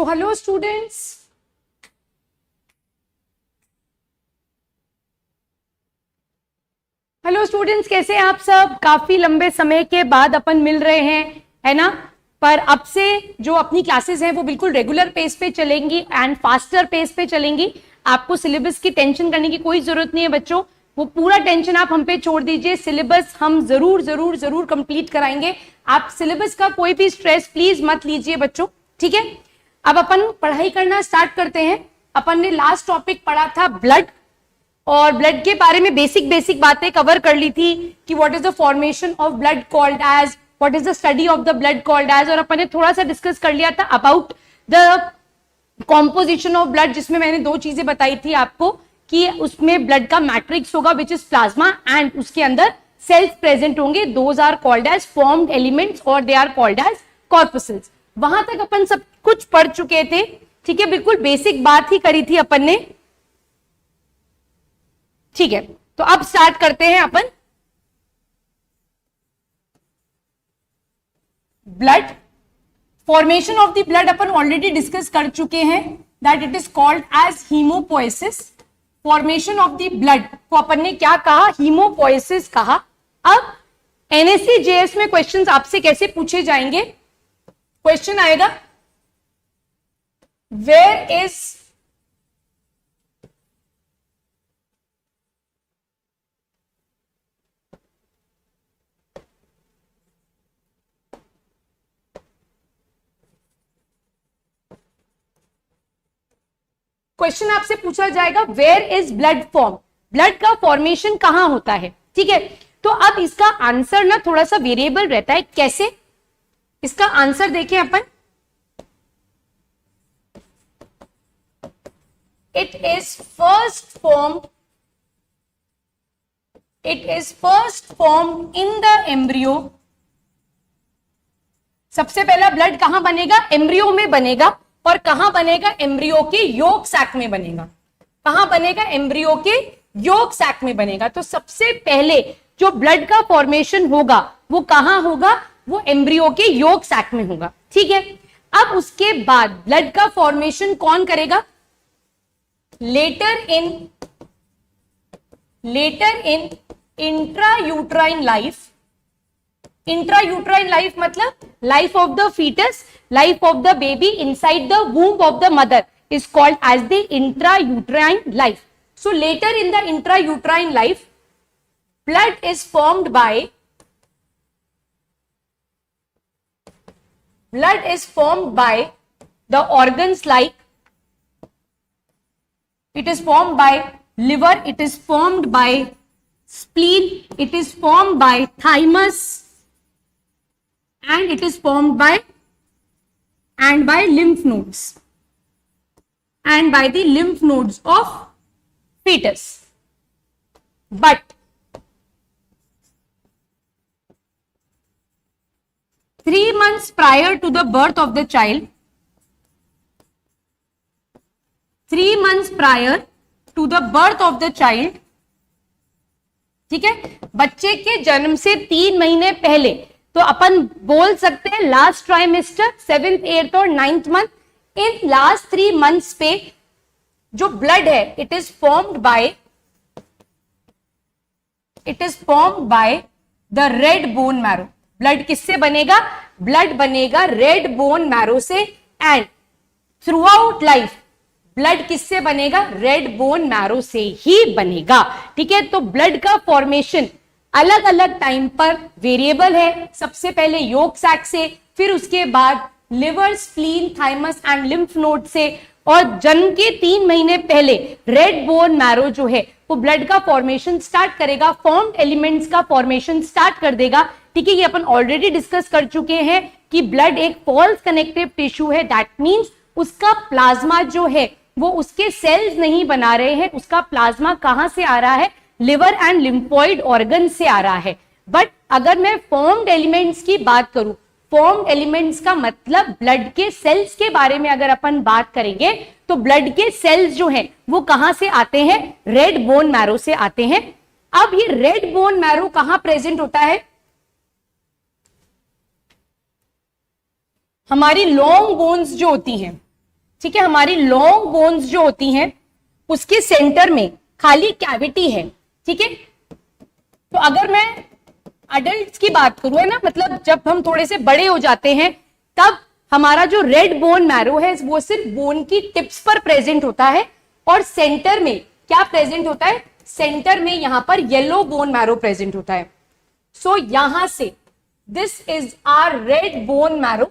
तो hello students, कैसे हैं आप सब? काफी लंबे समय के बाद अपन मिल रहे हैं, है ना? पर अब से जो अपनी क्लासेस हैं वो बिल्कुल रेगुलर पेस पे चलेंगी एंड फास्टर पेस पे चलेंगी। आपको सिलेबस की टेंशन करने की कोई जरूरत नहीं है बच्चों, वो पूरा टेंशन आप हम पे छोड़ दीजिए। सिलेबस हम जरूर जरूर जरूर कंप्लीट कराएंगे। आप सिलेबस का कोई भी स्ट्रेस प्लीज मत लीजिए बच्चों, ठीक है? अब अपन पढ़ाई करना स्टार्ट करते हैं। अपन ने लास्ट टॉपिक पढ़ा था ब्लड, और ब्लड के बारे में बेसिक बातें कवर कर ली थी कि what is the formation of blood called as, what is the study of the blood called as, और अपन ने थोड़ा सा डिस्कस कर लिया था about the composition of blood, जिसमें मैंने दो चीजें बताई थी आपको कि उसमें ब्लड का मैट्रिक्स होगा विच इज प्लाज्मा, एंड उसके अंदर सेल्स प्रेजेंट होंगे, those are called as formed elements और they are called as corpuscles. वहां तक अपन सब कुछ पढ़ चुके थे, ठीक है? बिल्कुल बेसिक बात ही करी थी अपन ने, ठीक है? तो अब स्टार्ट करते हैं अपन blood. Formation of the blood अपन ऑलरेडी डिस्कस कर चुके हैं, that it is called as haemopoiesis. Formation of the blood को अपन ने क्या कहा? हीमोपोएसिस कहा। अब एनएससी जेएस में क्वेश्चंस आपसे कैसे पूछे जाएंगे? क्वेश्चन आएगा, वेयर इज क्वेश्चन आपसे पूछा जाएगा where is blood form, blood का फॉर्मेशन कहां होता है, ठीक है? तो अब इसका आंसर ना थोड़ा सा वेरिएबल रहता है। कैसे? इसका आंसर देखें अपन, it is first formed in the embryo. सबसे पहला ब्लड कहां बनेगा? एम्ब्रियो में बनेगा। और कहां बनेगा? एम्ब्रियो के योक सैक में बनेगा। कहां बनेगा? एम्ब्रियो के योक सैक में बनेगा। तो सबसे पहले जो ब्लड का फॉर्मेशन होगा वो कहां होगा? वो एम्ब्रियो के योक सैक में होगा, ठीक है? अब उसके बाद ब्लड का फॉर्मेशन कौन करेगा? Later in intrauterine life. Intrauterine life मतलब life of the foetus, life of the baby inside the womb of the mother is called as the intrauterine life. So later in the intrauterine life, blood is formed by the organs like, it is formed by liver, it is formed by spleen, it is formed by thymus, and it is formed by lymph nodes, and by the lymph nodes of fetus. But 3 months prior to the birth of the child, 3 months prior to the birth of the child, ठीक है? बच्चे के जन्म से 3 महीने पहले, तो अपन बोल सकते हैं लास्ट ट्राइमेस्टर, 7th, 8th और 9th month, in last 3 months पे जो ब्लड है it is formed by the red bone marrow. Blood किससे बनेगा? ब्लड बनेगा रेड बोन मैरो से। And through out life blood किससे बनेगा? रेड बोन मैरो से ही बनेगा, ठीक है? तो ब्लड का फॉर्मेशन अलग अलग टाइम पर वेरिएबल है। सबसे पहले योक सैक से, फिर उसके बाद liver, spleen, thymus and lymph node से, और जन्म के 3 महीने पहले रेड बोन मैरो जो है वो ब्लड का फॉर्मेशन स्टार्ट करेगा, फॉर्म्ड एलिमेंट्स का फॉर्मेशन स्टार्ट कर देगा, ठीक है? ये अपन ऑलरेडी डिस्कस कर चुके हैं कि ब्लड एक फॉल्स कनेक्टिव टिश्यू है। दैट मीन्स उसका प्लाज्मा जो है वो उसके सेल्स नहीं बना रहे हैं, उसका प्लाज्मा कहां से आ रहा है? लिवर एंड लिम्फोइड ऑर्गन से आ रहा है। बट अगर मैं फॉर्म्ड एलिमेंट्स की बात करूं, फॉर्म्ड एलिमेंट्स का मतलब ब्लड के सेल्स के बारे में अगर अपन बात करेंगे तो ब्लड के सेल्स जो हैं वो कहां से आते हैं? रेड बोन मैरो से आते हैं। अब ये रेड बोन मैरो कहां प्रेजेंट होता है? हमारी लॉन्ग बोन्स जो होती हैं, ठीक है, हमारी लॉन्ग बोन्स जो होती हैं उसके सेंटर में खाली कैविटी है, ठीक है। तो अगर मैं अडल्ट्स की बात करूं, है ना, मतलब जब हम थोड़े से बड़े हो जाते हैं तब हमारा जो रेड बोन मैरो है वो सिर्फ बोन की टिप्स पर प्रेजेंट होता है, और सेंटर में क्या प्रेजेंट होता है, सेंटर में यहां पर येलो बोन मैरो प्रेजेंट होता है। सो यहां से this is our red bone marrow,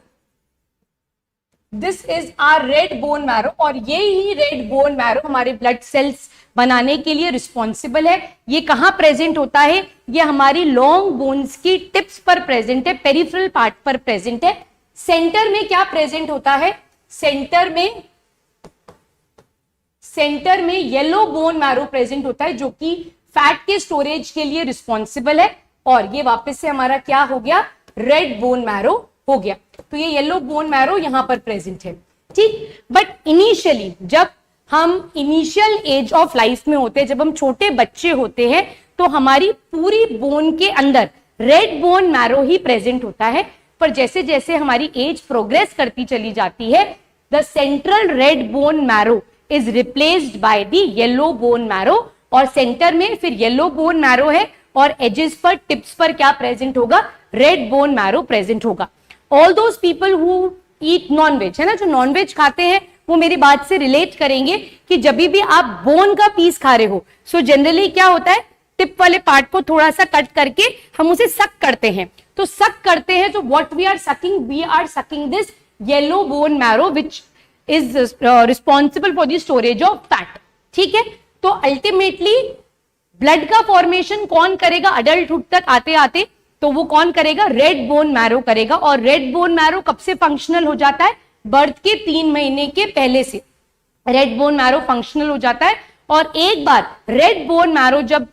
this is our red bone marrow, और ये ही रेड बोन मैरो हमारे ब्लड सेल्स बनाने के लिए रिस्पॉन्सिबल है। ये कहां प्रेजेंट होता है, ये हमारी लॉन्ग बोन्स की टिप्स पर प्रेजेंट है, पेरिफेरल पार्ट पर प्रेजेंट है। सेंटर में क्या प्रेजेंट होता है, सेंटर में येलो बोन मैरो प्रेजेंट होता है, जो कि फैट के स्टोरेज के लिए रिस्पॉन्सिबल है, और ये वापस से हमारा क्या हो गया, रेड बोन मैरो हो गया। तो ये येलो बोन मैरो यहां पर प्रेजेंट है, ठीक। बट इनिशियली जब हम इनिशियल एज ऑफ लाइफ में होते हैं, जब हम छोटे बच्चे होते हैं, तो हमारी पूरी बोन के अंदर रेड बोन मैरो ही प्रेजेंट होता है। पर जैसे जैसे हमारी एज प्रोग्रेस करती चली जाती है, the central red bone marrow is replaced by the yellow bone marrow, और सेंटर में फिर येलो बोन मैरो है, और एजेस पर टिप्स पर क्या प्रेजेंट होगा, रेड बोन मैरो प्रेजेंट होगा। All those people who eat nonveg, है ना, जो नॉनवेज खाते हैं, वो मेरी बात से रिलेट करेंगे कि जब भी आप बोन का पीस खा रहे हो, सो जनरली क्या होता है, टिप वाले पार्ट को थोड़ा सा कट करके हम उसे सक करते हैं। तो सक करते हैं, तो what we are sucking this yellow bone marrow which is responsible for the storage of fat, ठीक है। तो अल्टीमेटली ब्लड का फॉर्मेशन कौन करेगा अडल्टहुड तक आते आते, तो वो कौन करेगा, रेड बोन मैरो करेगा। और रेड बोन मैरो कब से फंक्शनल हो जाता है, बर्थ के 3 महीने के पहले से रेड बोन मैरो फंक्शनल हो जाता है। और एक बार रेड बोन मैरो जब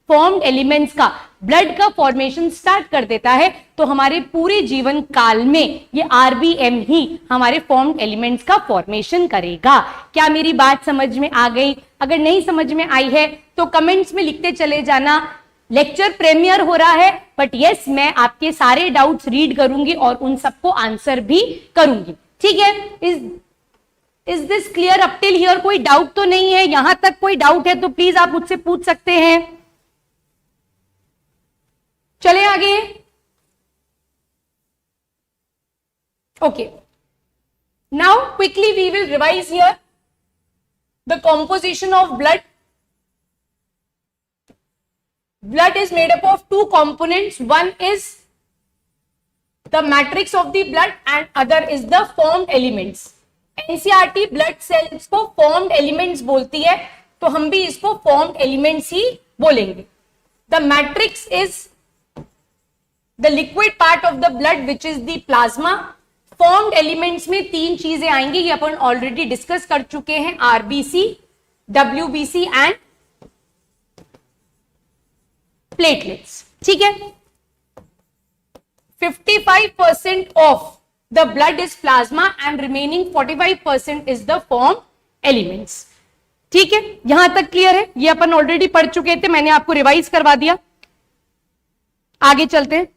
फॉर्म्ड एलिमेंट्स का ब्लड का फॉर्मेशन स्टार्ट कर देता है, तो हमारे पूरे जीवन काल में ये आरबीएम ही हमारे फॉर्म्ड एलिमेंट्स का फॉर्मेशन करेगा। क्या मेरी बात समझ में आ गई? अगर नहीं समझ में आई है तो कमेंट्स में लिखते चले जाना। लेक्चर प्रीमियर हो रहा है, बट यस, मैं आपके सारे डाउट्स रीड करूंगी और उन सबको आंसर भी करूंगी, ठीक है। Is this clear up till here? कोई डाउट तो नहीं है? यहां तक कोई डाउट है तो प्लीज आप मुझसे पूछ सकते हैं। चले आगे। Okay, now quickly we will revise here the composition of blood. Blood is made up of two components. One is the matrix of the blood and other is the formed elements. NCERT blood cells को formed elements बोलती है, तो हम भी इसको formed elements ही बोलेंगे. The matrix is the liquid part of the blood which is the plasma. Formed elements में 3 चीजें आएंगी, ये अपन ऑलरेडी डिस्कस कर चुके हैं, RBC, WBC एंड प्लेटलेट्स, ठीक है। 55% of the blood is plasma and remaining 45% is the form elements, ठीक है। यहां तक क्लियर है? ये अपन ऑलरेडी पढ़ चुके थे, मैंने आपको रिवाइज करवा दिया। आगे चलते हैं।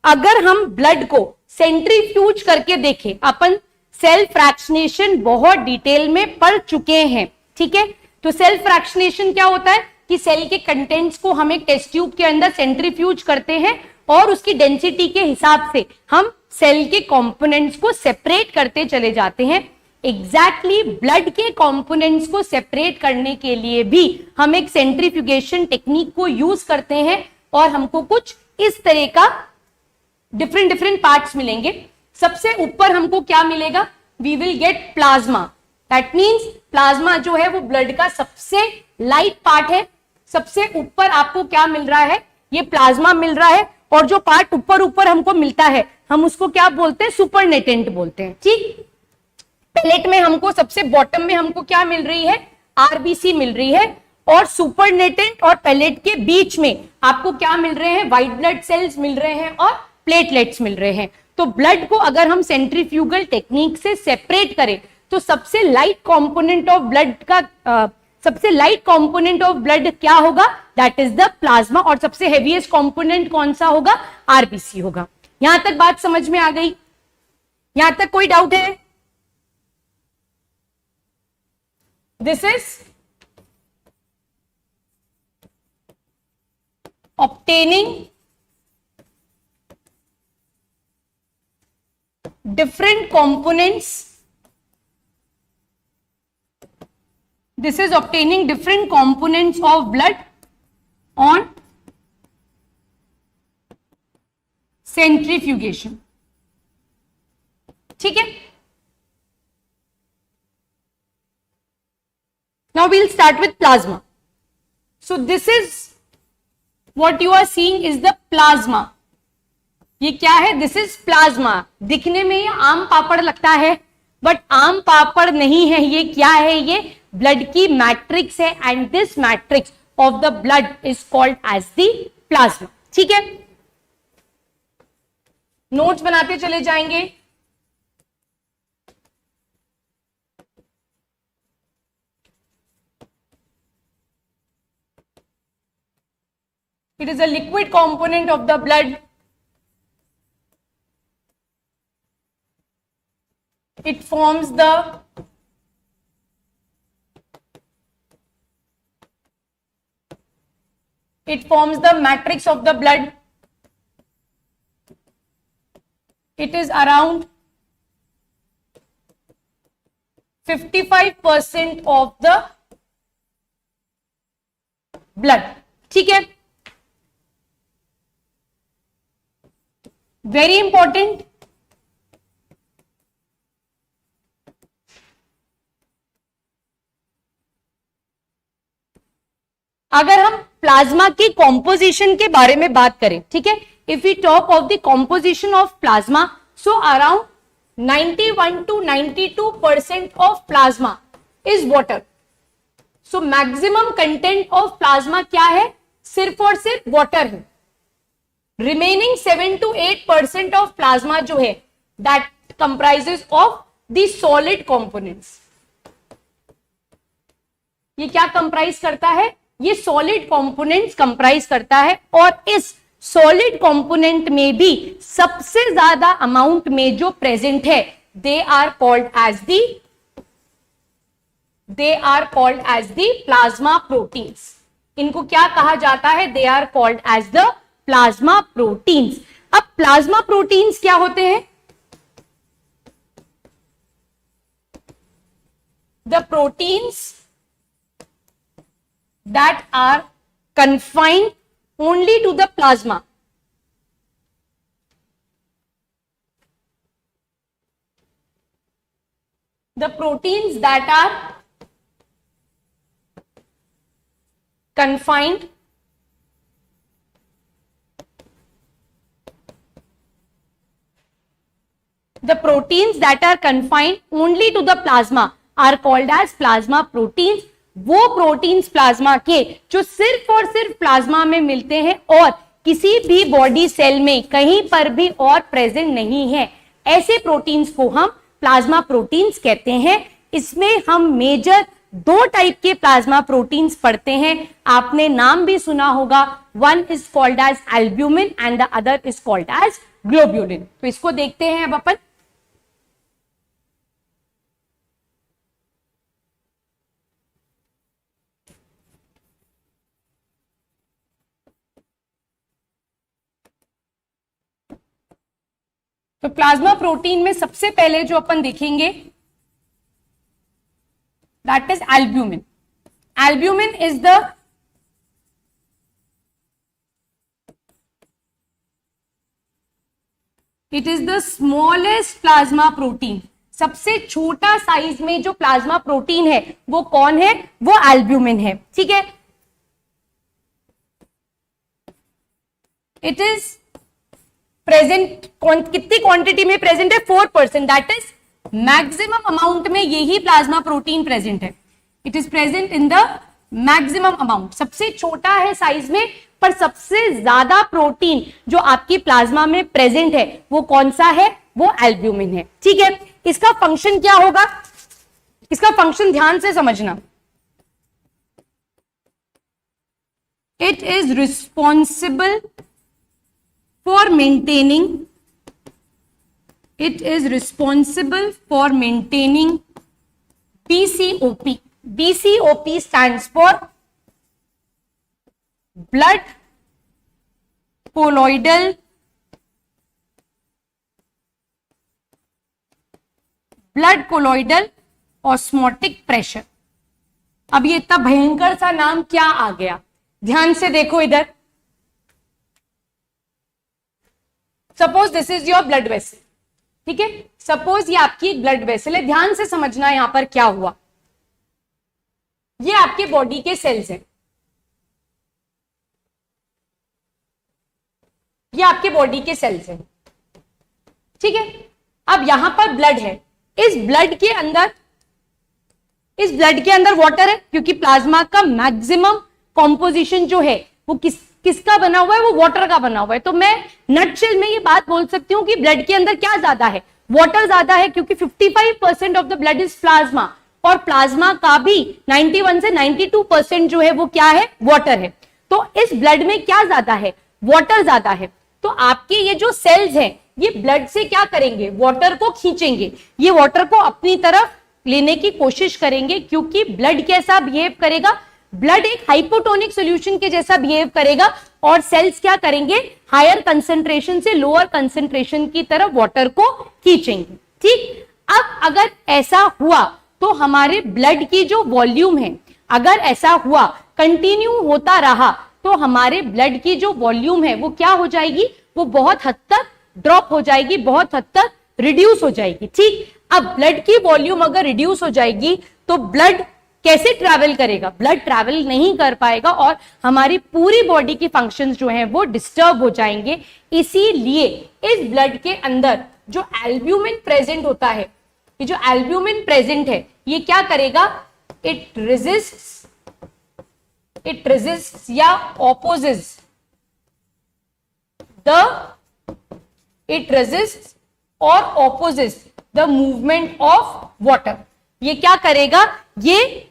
अगर हम ब्लड को सेंट्रीफ्यूज करके देखें, अपन सेल फ्रैक्शनेशन बहुत डिटेल में पढ़ चुके हैं, ठीक है। तो सेल फ्रैक्शनेशन क्या होता है कि सेल के कंटेंट्स को हम एक टेस्ट ट्यूब के अंदर सेंट्रीफ्यूज करते हैं और उसकी डेंसिटी के हिसाब से हम सेल के कंपोनेंट्स को सेपरेट करते चले जाते हैं। एग्जैक्टली ब्लड के कंपोनेंट्स को सेपरेट करने के लिए भी हम एक सेंट्रीफ्यूगेशन टेक्निक को यूज करते हैं और हमको कुछ इस तरह का डिफरेंट पार्ट्स मिलेंगे। सबसे ऊपर हमको क्या मिलेगा? We will get plasma. That means plasma जो है वो ब्लड का सबसे लाइट पार्ट है। सबसे ऊपर आपको क्या मिल रहा है? ये प्लाज्मा मिल रहा है, और जो पार्ट ऊपर हमको मिलता है हम उसको क्या बोलते हैं? सुपरनेटेंट बोलते हैं, ठीक। पेलेट में हमको सबसे बॉटम में हमको क्या मिल रही है? आरबीसी मिल रही है, और सुपरनेटेंट और पेलेट के बीच में आपको क्या मिल रहे हैं? व्हाइट ब्लड सेल्स मिल रहे हैं और प्लेटलेट्स मिल रहे हैं। तो ब्लड को अगर हम सेंट्रीफ्यूगल टेक्निक से सेपरेट करें तो सबसे लाइट कंपोनेंट ऑफ ब्लड का सबसे लाइट कंपोनेंट ऑफ ब्लड क्या होगा? That is the plasma. और सबसे हेवीएस्ट कंपोनेंट कौन सा होगा? आरबीसी होगा। यहां तक बात समझ में आ गई? यहां तक कोई डाउट है? This is obtaining different components. This is obtaining different components of blood on centrifugation. ठीक है. Now we'll start with plasma. So this is what you are seeing is the plasma. ये क्या है? This is plasma. दिखने में ये आम पापड़ लगता है, बट आम पापड़ नहीं है. ये क्या है? ये ब्लड की मैट्रिक्स है, and this matrix of the blood is called as the plasma. ठीक है, नोट्स बनाते चले जाएंगे. It is a liquid component of the blood. It forms the matrix of the blood. It is around 55% of the blood. ठीक है, very important. अगर हम plasma की कॉम्पोजिशन के बारे में बात करें, ठीक है, if we talk of the composition of plasma, so around 91 to 92% of plasma is water. So maximum content of plasma क्या है? सिर्फ और सिर्फ वाटर है. रिमेनिंग 7 to 8% ऑफ प्लाज्मा जो है, that comprises of the solid components. ये क्या कंप्राइज करता है? ये सॉलिड कंपोनेंट्स कंप्राइज करता है. और इस सॉलिड कंपोनेंट में भी सबसे ज्यादा अमाउंट में जो प्रेजेंट है, they are called as the plasma proteins. इनको क्या कहा जाता है? They are called as the plasma proteins. अब प्लाज्मा प्रोटीन्स क्या होते हैं? The proteins that are confined only to the plasma. The proteins that are confined only to the plasma are called as plasma proteins. वो proteins plasma के जो सिर्फ और सिर्फ प्लाज्मा में मिलते हैं और किसी भी बॉडी सेल में कहीं पर भी और प्रेजेंट नहीं है, ऐसे प्रोटीन्स को हम प्लाज्मा प्रोटीन्स कहते हैं. इसमें हम मेजर 2 टाइप के प्लाज्मा प्रोटीन्स पढ़ते हैं. आपने नाम भी सुना होगा. One is called as albumin and the other is called as globulin. तो इसको देखते हैं अब अपन. तो प्लाज्मा प्रोटीन में सबसे पहले जो अपन देखेंगे, that is albumin. Albumin is the smallest plasma protein. सबसे छोटा साइज में जो प्लाज्मा प्रोटीन है वो कौन है? वो एल्ब्यूमिन है. ठीक है, इट इज प्रेजेंट कितनी क्वांटिटी में प्रेजेंट है? 4%. दैट इज मैक्सिमम अमाउंट में यही प्लाज्मा प्रोटीन प्रेजेंट है. It is present in the maximum amount. सबसे छोटा है साइज में, पर सबसे ज्यादा प्रोटीन जो आपकी प्लाज्मा में प्रेजेंट है वो कौन सा है? वो एल्ब्यूमिन है. ठीक है, इसका फंक्शन क्या होगा? इसका फंक्शन ध्यान से समझना. It is responsible for maintaining PCOP. BCOP stands for blood colloidal osmotic pressure. अब ये इतना भयंकर सा नाम क्या आ गया, ध्यान से देखो इधर। Suppose this is your blood vessel, ठीक है, सपोज ये आपकी एक ब्लड वेसल है। ध्यान से समझना यहां पर क्या हुआ। ये आपके बॉडी के सेल्स हैं, ये आपके बॉडी के सेल्स हैं, ठीक है। अब यहां पर ब्लड है, इस ब्लड के अंदर वाटर है, क्योंकि प्लाज्मा का मैक्सिमम कॉम्पोजिशन जो है वो किसका बना हुआ है, वो वाटर का बना हुआ है। तो मैं नटशेल में ये बात बोल सकती हूं कि ब्लड के अंदर क्या ज्यादा है, वाटर ज्यादा है, क्योंकि 55% of the blood is plasma, और प्लाज्मा का भी 91 से 92% जो है वो क्या है, वाटर है। तो इस ब्लड में क्या ज्यादा है, वाटर ज्यादा है। तो आपके ये जो सेल्स हैं ये ब्लड से क्या करेंगे, वाटर को खींचेंगे, ये वाटर को अपनी तरफ लेने की कोशिश करेंगे, क्योंकि ब्लड कैसा बिहेव करेगा, ब्लड एक हाइपोटोनिक सॉल्यूशन के जैसा बिहेव करेगा, और सेल्स क्या करेंगे, हायर कंसंट्रेशन से लोअर कंसंट्रेशन की तरफ वाटर को खींचेंगे, ठीक। अब अगर ऐसा हुआ तो हमारे ब्लड की जो वॉल्यूम है, अगर ऐसा हुआ कंटिन्यू होता रहा, तो हमारे ब्लड की जो वॉल्यूम है वो क्या हो जाएगी, वो बहुत हद तक ड्रॉप हो जाएगी, बहुत हद तक रिड्यूस हो जाएगी, ठीक। अब ब्लड की वॉल्यूम अगर रिड्यूस हो जाएगी तो ब्लड कैसे ट्रैवल करेगा, ब्लड ट्रैवल नहीं कर पाएगा, और हमारी पूरी बॉडी की फंक्शंस जो हैं वो डिस्टर्ब हो जाएंगे। इसीलिए इस ब्लड के अंदर जो एल्ब्यूमिन प्रेजेंट होता है, ये जो एल्ब्यूमिन प्रेजेंट है ये क्या करेगा, इट रेजिस्ट्स या ऑपोजेस और opposite the movement of water. ये क्या करेगा, ये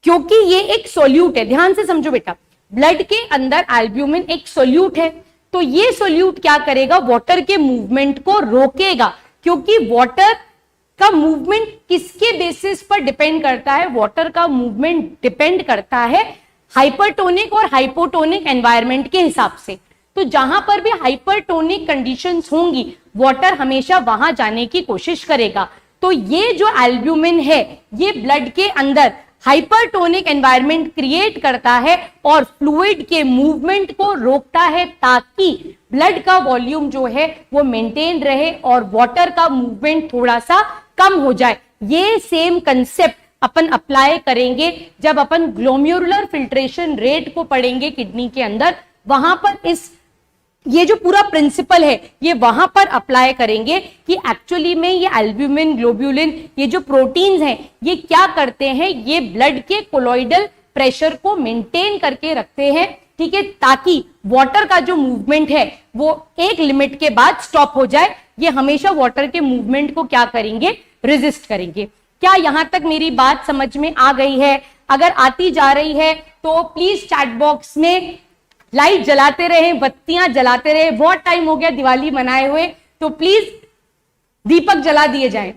क्योंकि ये एक सोल्यूट है, ध्यान से समझो बेटा, ब्लड के अंदर एल्ब्यूमिन एक सोल्यूट है, तो ये सोल्यूट क्या करेगा, वाटर के मूवमेंट को रोकेगा, क्योंकि वाटर का मूवमेंट किसके बेसिस पर डिपेंड करता है, वाटर का मूवमेंट डिपेंड करता है हाइपरटोनिक और हाइपोटोनिक एनवायरनमेंट के हिसाब से। तो जहां पर भी हाइपरटोनिक कंडीशंस होंगी, वाटर हमेशा वहां जाने की कोशिश करेगा। तो ये जो एल्ब्यूमिन है ये ब्लड के अंदर हाइपरटोनिक एनवायरनमेंट क्रिएट करता है और फ्लूइड के मूवमेंट को रोकता है, ताकि ब्लड का वॉल्यूम जो है वो मेंटेन रहे और वाटर का मूवमेंट थोड़ा सा कम हो जाए। ये सेम कंसेप्ट अपन अप्लाई करेंगे जब अपन ग्लोम्युलर फिल्ट्रेशन रेट को पढ़ेंगे किडनी के अंदर, वहां पर ये जो पूरा प्रिंसिपल है ये वहां पर अप्लाई करेंगे कि एक्चुअली में ये एल्ब्यूमिन, ग्लोब्यूलिन, ये जो प्रोटीन्स हैं ये क्या करते हैं, ये ब्लड के कोलॉइडल प्रेशर को मेंटेन करके रखते हैं, ठीक है, ताकि वाटर का जो मूवमेंट है वो एक लिमिट के बाद स्टॉप हो जाए। ये हमेशा वाटर के मूवमेंट को क्या करेंगे, रेजिस्ट करेंगे। क्या यहां तक मेरी बात समझ में आ गई है? अगर आती जा रही है तो प्लीज चैट बॉक्स में लाइट जलाते रहे, बत्तियां जलाते रहे। बहुत टाइम हो गया दिवाली मनाए हुए, तो प्लीज दीपक जला दिए जाएं।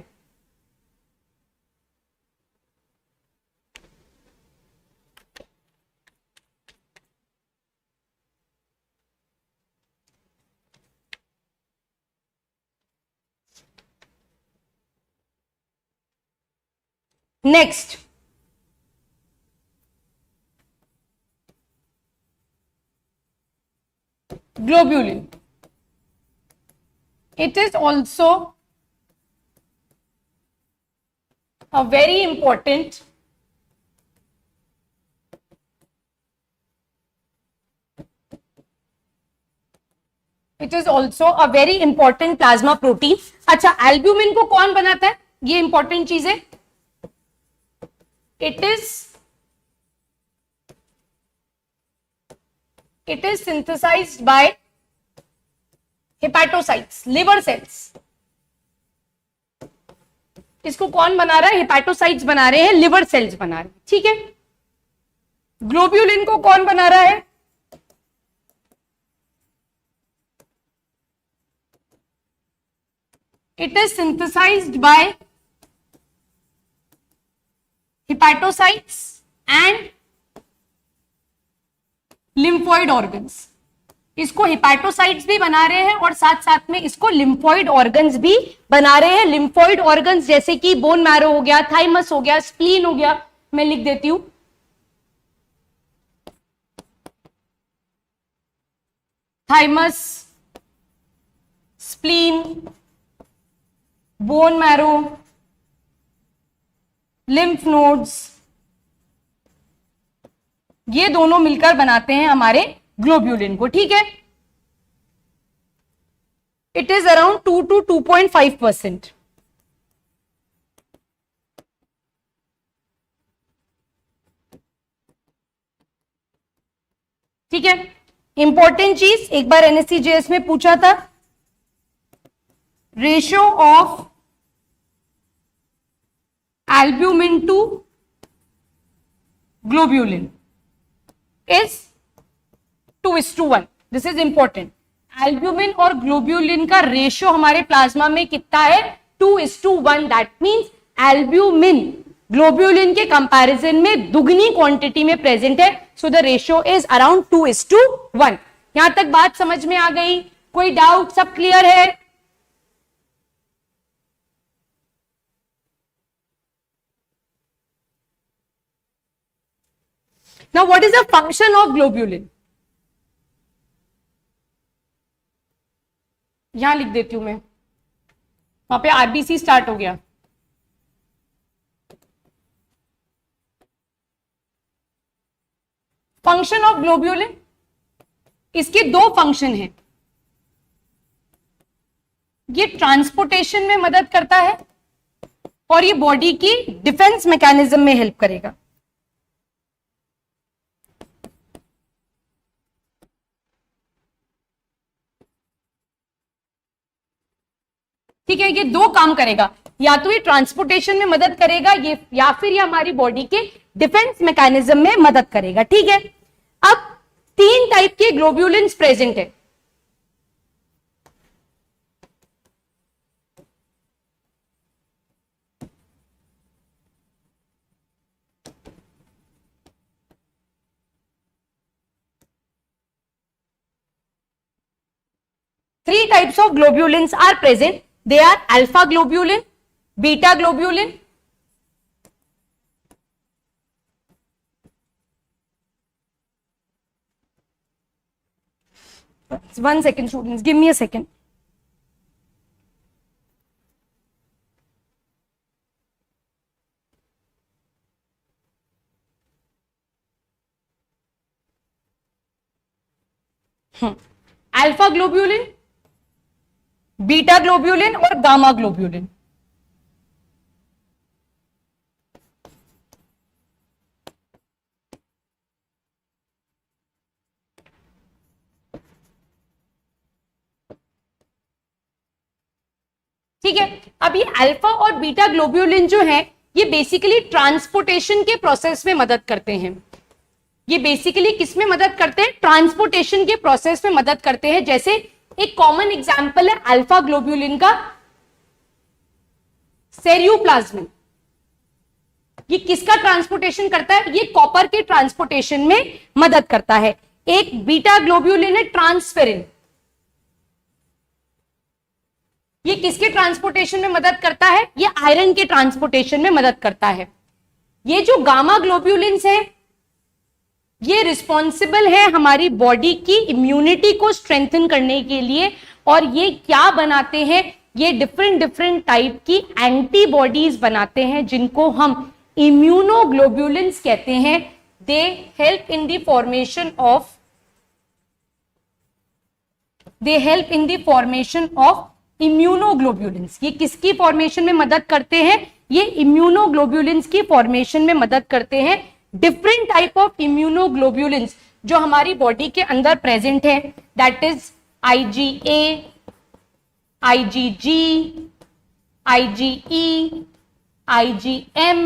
Next, globulin. It is also a very important plasma protein. अच्छा, एल्ब्यूमिन को कौन बनाता है, ये इंपॉर्टेंट चीज है। It is synthesized by hepatocytes, liver cells। इसको कौन बना रहा है, हेपेटोसाइट्स बना रहे हैं, लिवर सेल्स बना रहे हैं, ठीक है। ग्लोब्यूलिन को कौन बना रहा है, it is synthesised by hepatocytes and lymphoid organs. इसको हिपैटोसाइट्स भी बना रहे हैं और साथ साथ में इसको लिम्फोइड ऑर्गन्स भी बना रहे हैं। लिम्फोइड ऑर्गन्स जैसे कि बोन मैरो हो गया, थाइमस हो गया, स्प्लीन हो गया, मैं लिख देती हूं, thymus, spleen, bone marrow, lymph nodes, ये दोनों मिलकर बनाते हैं हमारे ग्लोब्यूलिन को। ठीक है, इट इज अराउंड 2 to 2.5%। ठीक है, इंपॉर्टेंट चीज एक बार एनएससीजेएस में पूछा था, ratio of albumin to globulin is 2:1। This is important. Albumin और ग्लोब्यूलिन का रेशियो हमारे प्लाज्मा में कितना है? 2:1। दैट मींस एल्ब्यूमिन ग्लोब्यूलिन के कंपैरिजन में दुगनी क्वांटिटी में प्रेजेंट है। So the ratio is around 2:1। यहां तक बात समझ में आ गई? कोई डाउट? सब क्लियर है? Now what is the function of globulin? यहां लिख देती हूं मैं, वहां पे आरबीसी स्टार्ट हो गया। फंक्शन ऑफ ग्लोब्यूलिन, इसके दो फंक्शन हैं। ये ट्रांसपोर्टेशन में मदद करता है और ये बॉडी की डिफेंस मैकेनिज्म में हेल्प करेगा। ठीक है, ये दो काम करेगा, या तो ये ट्रांसपोर्टेशन में मदद करेगा ये, या फिर ये हमारी बॉडी के डिफेंस मैकेनिज्म में मदद करेगा। ठीक है, अब 3 टाइप के ग्लोब्यूलिन्स प्रेजेंट है। Three types of globulins are present. They are alpha globulin, beta globulin, one second students, give me a second. Alpha globulin, beta globulin और गामा ग्लोब्यूलिन। ठीक है, अब ये अल्फा और बीटा ग्लोब्यूलिन जो है ये बेसिकली ट्रांसपोर्टेशन के प्रोसेस में मदद करते हैं। ये बेसिकली किस में मदद करते हैं? ट्रांसपोर्टेशन के प्रोसेस में मदद करते हैं। जैसे एक कॉमन एग्जांपल है अल्फा ग्लोब्यूलिन का सेरियोप्लाज्मिन। ये किसका ट्रांसपोर्टेशन करता है? ये कॉपर के ट्रांसपोर्टेशन में मदद करता है। एक बीटा ग्लोब्यूलिन है ट्रांसफेरिन, ये किसके ट्रांसपोर्टेशन में मदद करता है? ये आयरन के ट्रांसपोर्टेशन में मदद करता है। ये जो गामा ग्लोब्यूलिन्स है ये रिस्पॉन्सिबल है हमारी बॉडी की इम्यूनिटी को स्ट्रेंथन करने के लिए, और ये क्या बनाते हैं? ये डिफरेंट टाइप की एंटीबॉडीज बनाते हैं जिनको हम इम्यूनोग्लोब्यूलिन्स कहते हैं। They help in the formation of immunoglobulins. ये किसकी फॉर्मेशन में मदद करते हैं? ये इम्यूनोग्लोब्यूलिन्स की फॉर्मेशन में मदद करते हैं। डिफरेंट टाइप ऑफ इम्यूनोग्लोब्यूलिन्स जो हमारी बॉडी के अंदर प्रेजेंट है, that is IgA, IgG, IgE, IgM,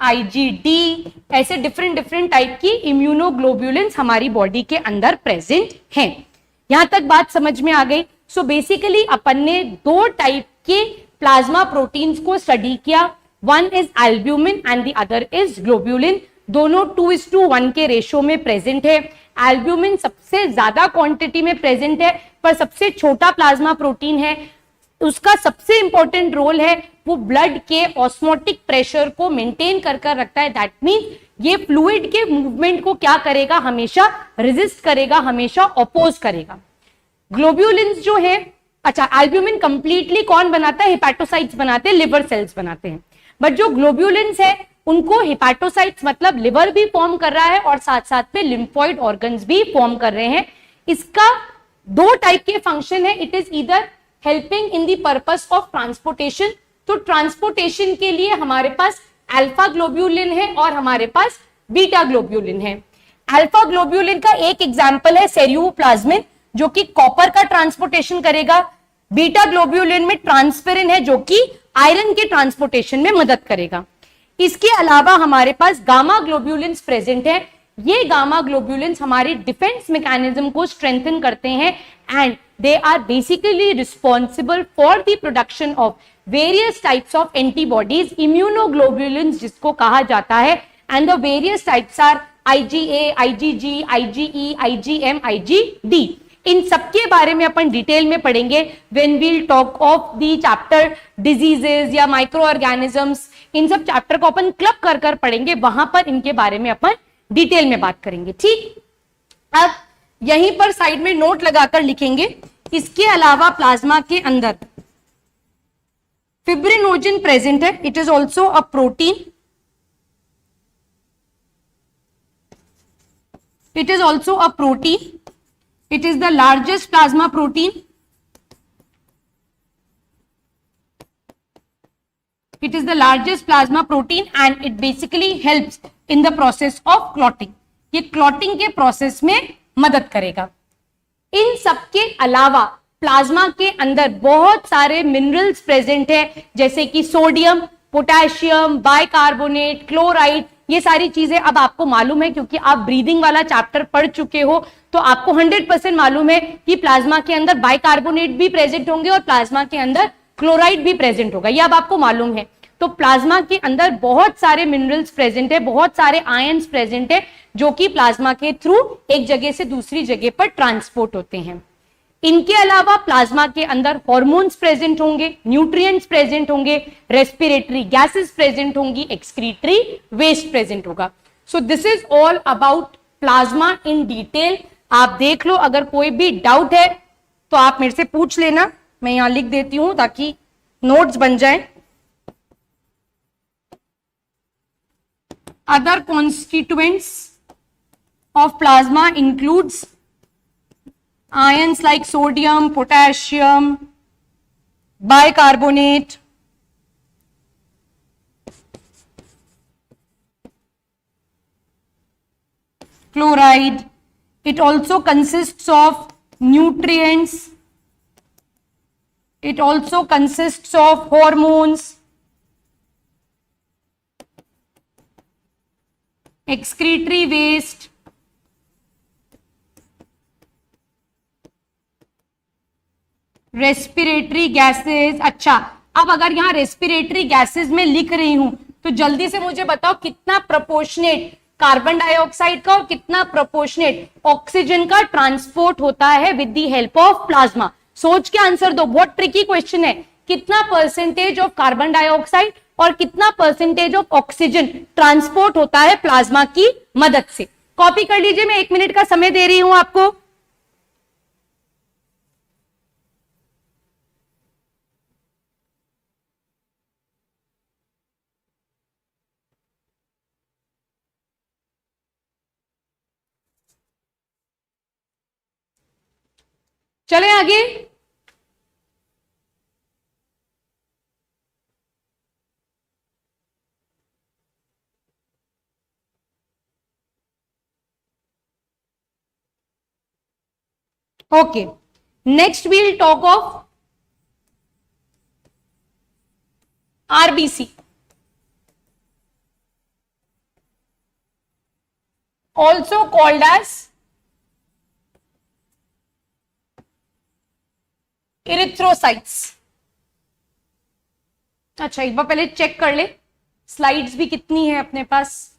IgD, ऐसे डिफरेंट टाइप की इम्यूनोग्लोब्यूलिन्स हमारी बॉडी के अंदर प्रेजेंट हैं। यहां तक बात समझ में आ गई? सो बेसिकली अपन ने 2 टाइप के प्लाज्मा प्रोटीन्स को स्टडी किया। One is albumin and the other is globulin. दोनों 2:1 के रेशो में प्रेजेंट है। एल्ब्यूमिन सबसे ज्यादा क्वांटिटी में प्रेजेंट है, पर सबसे छोटा प्लाज्मा प्रोटीन है। उसका सबसे इंपॉर्टेंट रोल है, वो ब्लड के ऑस्मोटिक प्रेशर को मेंटेन कर रखता है। दैट मीन्स ये फ्लूइड के मूवमेंट को क्या करेगा, हमेशा रेजिस्ट करेगा, हमेशा अपोज करेगा। ग्लोब्यूलिन्स जो है, अच्छा एल्ब्यूमिन कंप्लीटली कौन बनाता है, हिपैटोसाइट्स बनाते हैं, लिवर सेल्स बनाते हैं। बट जो ग्लोब्यूलिन्स है उनको हिपैटोसाइट्स मतलब लिवर भी फॉर्म कर रहा है और साथ साथ में लिम्फॉइड ऑर्गन्स भी फॉर्म कर रहे हैं। इसका दो टाइप के फंक्शन है, it is either helping in the purpose of transportation, तो ट्रांसपोर्टेशन के लिए हमारे पास अल्फा ग्लोब्यूलिन है और हमारे पास बीटा ग्लोब्यूलिन है। अल्फा ग्लोब्यूलिन का एक एग्जांपल है सेरियोप्लाज्मिन, जो कि कॉपर का ट्रांसपोर्टेशन करेगा। बीटा ग्लोब्यूलिन में ट्रांसफेरिन है, जो कि आयरन के ट्रांसपोर्टेशन में मदद करेगा। इसके अलावा हमारे पास गामा ग्लोब्यूलिन्स प्रेजेंट है। ये गामा ग्लोब्यूलिन्स हमारे डिफेंस मैकेनिज्म को स्ट्रेंथन करते हैं and they are basically responsible for the production of various types of antibodies, immunoglobulins जिसको कहा जाता है, and the various types are IgA, IgG, IgE, IgM, IgD। इन सबके बारे में अपन डिटेल में पढ़ेंगे when we'll talk of the chapter diseases या माइक्रो ऑर्गेनिजम्स। इन सब चैप्टर को अपन क्लब कर पढ़ेंगे, वहां पर इनके बारे में अपन डिटेल में बात करेंगे। ठीक, अब यहीं पर साइड में नोट लगाकर लिखेंगे, इसके अलावा प्लाज्मा के अंदर फिब्रिनोजन प्रेजेंट है। It is also a protein, it is also a protein, it is the largest plasma protein, it is the largest plasma protein and it basically helps in the process of clotting। ये clotting के process में मदद करेगा। इन सबके अलावा plasma के अंदर बहुत सारे मिनरल्स प्रेजेंट है, जैसे कि सोडियम, पोटेशियम, बाइकार्बोनेट, क्लोराइड। ये सारी चीजें अब आपको मालूम है क्योंकि आप ब्रीदिंग वाला चैप्टर पढ़ चुके हो, तो आपको 100% मालूम है कि प्लाज्मा के अंदर बाइकार्बोनेट भी प्रेजेंट होंगे और प्लाज्मा के अंदर क्लोराइड भी प्रेजेंट होगा, ये अब आपको मालूम है। तो प्लाज्मा के अंदर बहुत सारे मिनरल्स प्रेजेंट है, बहुत सारे आयंस प्रेजेंट है, जो कि प्लाज्मा के थ्रू एक जगह से दूसरी जगह पर ट्रांसपोर्ट होते हैं। इनके अलावा प्लाज्मा के अंदर हॉर्मोन्स प्रेजेंट होंगे, न्यूट्रिएंट्स प्रेजेंट होंगे, रेस्पिरेटरी गैसेस प्रेजेंट होंगी, एक्सक्रीटरी वेस्ट प्रेजेंट होगा। So this is all about plasma in detail. आप देख लो, अगर कोई भी डाउट है तो आप मेरे से पूछ लेना, मैं यहां लिख देती हूं ताकि नोट्स बन जाए। Other constituents of plasma includes ions like sodium, potassium, bicarbonate, chloride. It also consists of nutrients. It also consists of hormones, excretory waste, respiratory gases. अच्छा, अब अगर यहां रेस्पिरेटरी गैसेस में लिख रही हूं तो जल्दी से मुझे बताओ कितना प्रोपोर्शनेट कार्बन डाइऑक्साइड का और कितना प्रोपोर्शनेट ऑक्सीजन का ट्रांसपोर्ट होता है with the help of plasma. सोच के आंसर दो, बहुत ट्रिकी क्वेश्चन है। कितना परसेंटेज ऑफ कार्बन डाइऑक्साइड और कितना परसेंटेज ऑफ ऑक्सीजन ट्रांसपोर्ट होता है प्लाज्मा की मदद से? कॉपी कर लीजिए, मैं 1 मिनट का समय दे रही हूं आपको। चले आगे। Okay, next we'll talk of RBC, also called as erythrocytes. अच्छा, एक बार पहले चेक कर ले, स्लाइड्स भी कितनी है अपने पास?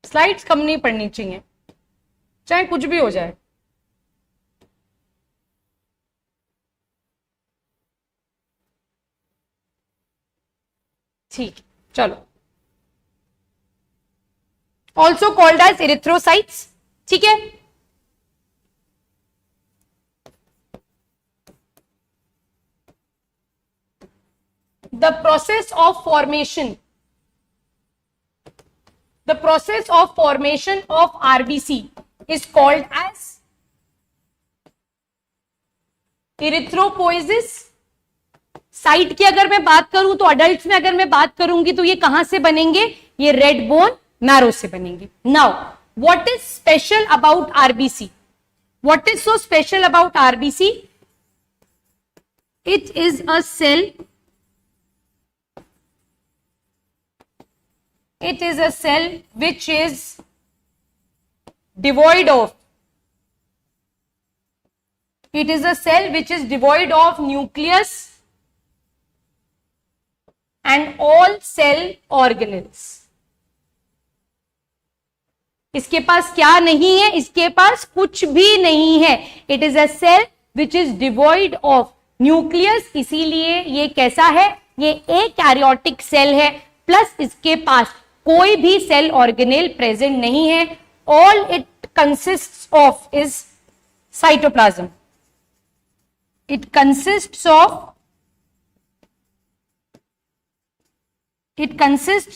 स्लाइड्स कम नहीं पढ़नी चाहिए, चाहे कुछ भी हो जाए। ठीक, चलो। ऑल्सो कॉल्ड एज इरिथ्रोसाइट्स, ठीक है। The process of formation of RBC is called as erythropoiesis। Site की अगर मैं बात करूं तो अडल्ट में अगर मैं बात करूंगी तो ये कहां से बनेंगे? ये रेड बोन मैरो से बनेंगे। Now what is special about RBC? What is so special about RBC? It is a cell, it is a cell which is devoid of nucleus and all cell organelles। इसके पास क्या नहीं है? इसके पास कुछ भी नहीं है। It is a cell which is devoid of nucleus, इसीलिए ये कैसा है? ये एकैरियोटिक सेल है, प्लस इसके पास कोई भी सेल ऑर्गेनेल प्रेजेंट नहीं है। All it consists of is cytoplasm. It consists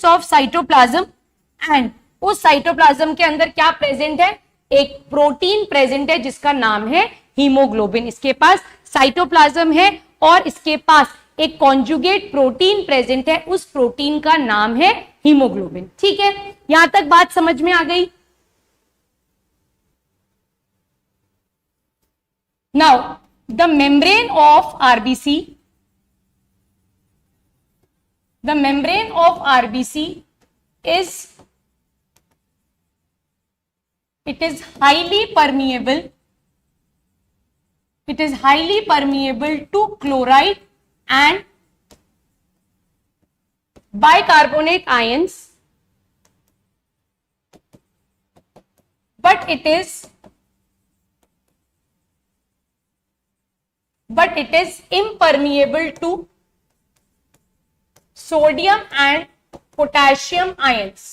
of cytoplasm, and उस साइटोप्लाज्म के अंदर क्या प्रेजेंट है? एक प्रोटीन प्रेजेंट है जिसका नाम है हीमोग्लोबिन। इसके पास साइटोप्लाज्म है और इसके पास एक कॉन्जुगेट प्रोटीन प्रेजेंट है, उस प्रोटीन का नाम है हीमोग्लोबिन। ठीक है, यहां तक बात समझ में आ गई? Now the membrane of RBC, is highly permeable, to chloride and bicarbonate ions, but it is impermeable to sodium and potassium ions।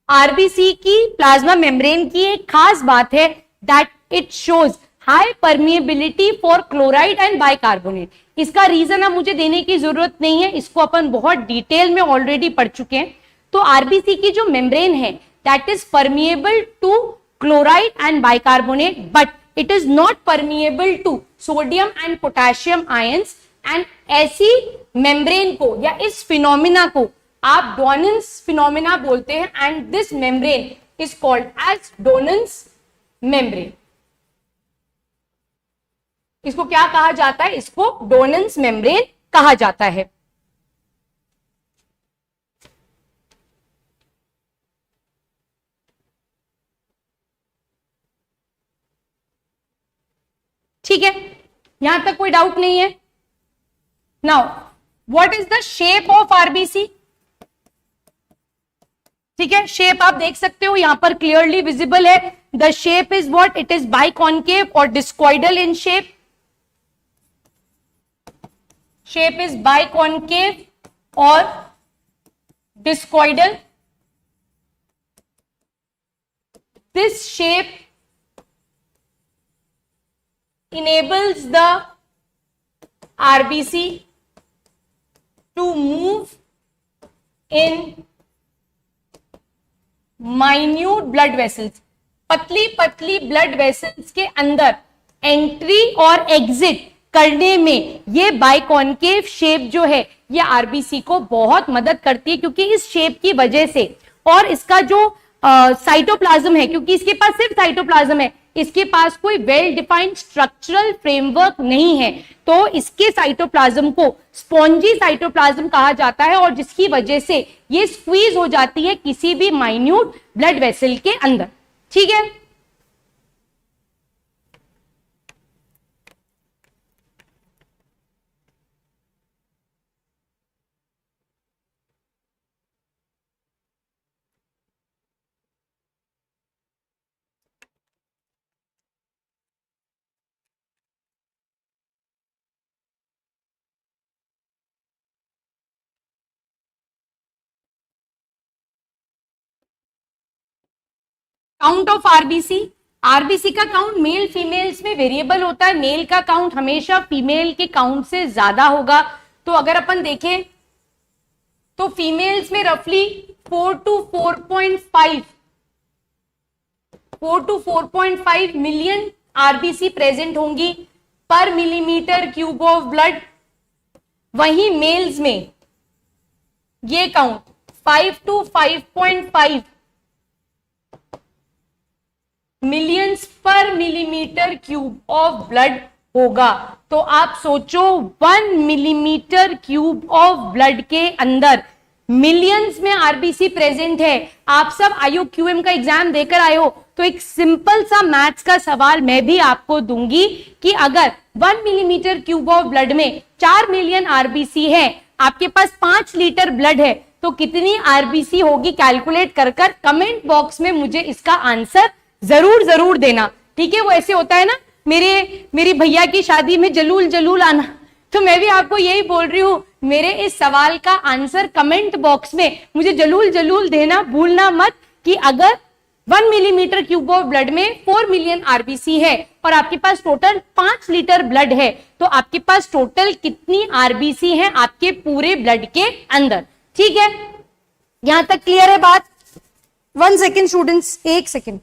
RBC की प्लाज्मा मेम्ब्रेन की एक खास बात है that it shows high permeability for chloride and bicarbonate. इसका reason अब मुझे देने की जरूरत नहीं है, इसको अपन बहुत डिटेल में ऑलरेडी पढ़ चुके हैं। तो आरबीसी की जो मेम्ब्रेन है that is permeable to chloride and bicarbonate, but it is not permeable to sodium and potassium ions. And ऐसी मेम्ब्रेन को या इस फिनोमिना को आप डोनेंस फिनोमिना बोलते हैं, and this membrane is called as Donnan's membrane. इसको क्या कहा जाता है? इसको डोनेंस मेम्ब्रेन कहा जाता है। ठीक है, यहां तक कोई डाउट नहीं है। Now what is the shape of RBC? ठीक है, शेप आप देख सकते हो यहां पर क्लियरली विजिबल है। The shape is what? It is biconcave और discoidal in shape. Shape is biconcave और discoidal. This shape enables the RBC to move in minute blood vessels। पतली पतली ब्लड वेसल्स के अंदर एंट्री और एग्जिट करने में ये बाइकॉन्केव शेप जो है ये आरबीसी को बहुत मदद करती है, क्योंकि इस शेप की वजह से और इसका जो साइटोप्लाज्म है, क्योंकि इसके पास सिर्फ साइटोप्लाज्म है, इसके पास कोई वेल डिफाइंड स्ट्रक्चरल फ्रेमवर्क नहीं है, तो इसके साइटोप्लाज्म को स्पॉन्जी साइटोप्लाज्म कहा जाता है, और जिसकी वजह से ये स्क्वीज हो जाती है किसी भी माइन्यूट ब्लड वेसल के अंदर। ठीक है, काउंट ऑफ आरबीसी। आरबीसी का काउंट मेल फीमेल्स में वेरिएबल होता है, मेल का काउंट हमेशा फीमेल के काउंट से ज्यादा होगा। तो अगर अपन देखें तो फीमेल्स में रफली 4 to 4.5 मिलियन आरबीसी प्रेजेंट होंगी पर मिलीमीटर क्यूब ऑफ ब्लड। वहीं मेल्स में ये काउंट 5 to 5.5 मिलियंस पर मिलीमीटर क्यूब ऑफ ब्लड होगा। तो आप सोचो 1 मिलीमीटर क्यूब ऑफ ब्लड के अंदर मिलियंस में आरबीसी प्रेजेंट है। आप सब आईओक्यूएम का एग्जाम देकर आए हो, तो एक सिंपल सा मैथ्स का सवाल मैं भी आपको दूंगी कि अगर 1 मिलीमीटर क्यूब ऑफ ब्लड में 4 मिलियन आरबीसी है, आपके पास 5 लीटर ब्लड है, तो कितनी आरबीसी होगी कैलकुलेट कर कमेंट बॉक्स में मुझे इसका आंसर जरूर देना। ठीक है, वो ऐसे होता है ना, मेरी भैया की शादी में जलूल आना, तो मैं भी आपको यही बोल रही हूं, मेरे इस सवाल का आंसर कमेंट बॉक्स में मुझे जलूल देना भूलना मत कि अगर 1 मिलीमीटर क्यूब ऑफ ब्लड में 4 मिलियन आरबीसी है और आपके पास टोटल 5 लीटर ब्लड है, तो आपके पास टोटल कितनी आरबीसी है आपके पूरे ब्लड के अंदर। ठीक है, यहां तक क्लियर है बात? 1 सेकेंड स्टूडेंट्स, 1 सेकेंड।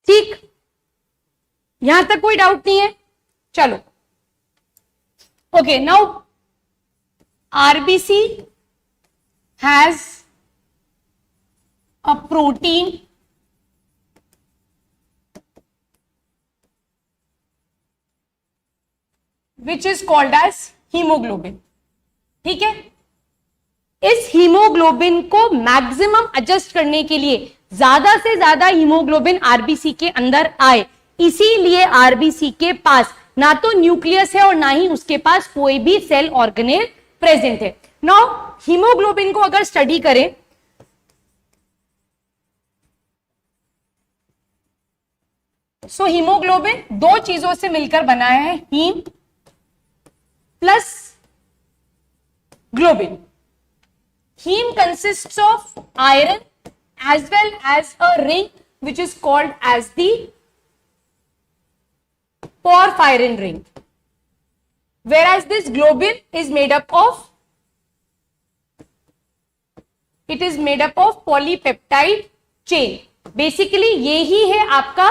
ठीक, यहां तक कोई डाउट नहीं है? चलो, okay, now RBC has a protein which is called as haemoglobin. ठीक है, इस हीमोग्लोबिन को मैक्सिमम एडजस्ट करने के लिए ज्यादा से ज्यादा हीमोग्लोबिन आरबीसी के अंदर आए, इसीलिए आरबीसी के पास ना तो न्यूक्लियस है और ना ही उसके पास कोई भी सेल ऑर्गेनेल प्रेजेंट है। नाउ हीमोग्लोबिन को अगर स्टडी करें सो हीमोग्लोबिन 2 चीजों से मिलकर बना है, haem plus globin. Heme consists of iron as well as a ring which is called as the porphyrin ring, whereas this globin is made up of polypeptide chain। Basically ये ही है आपका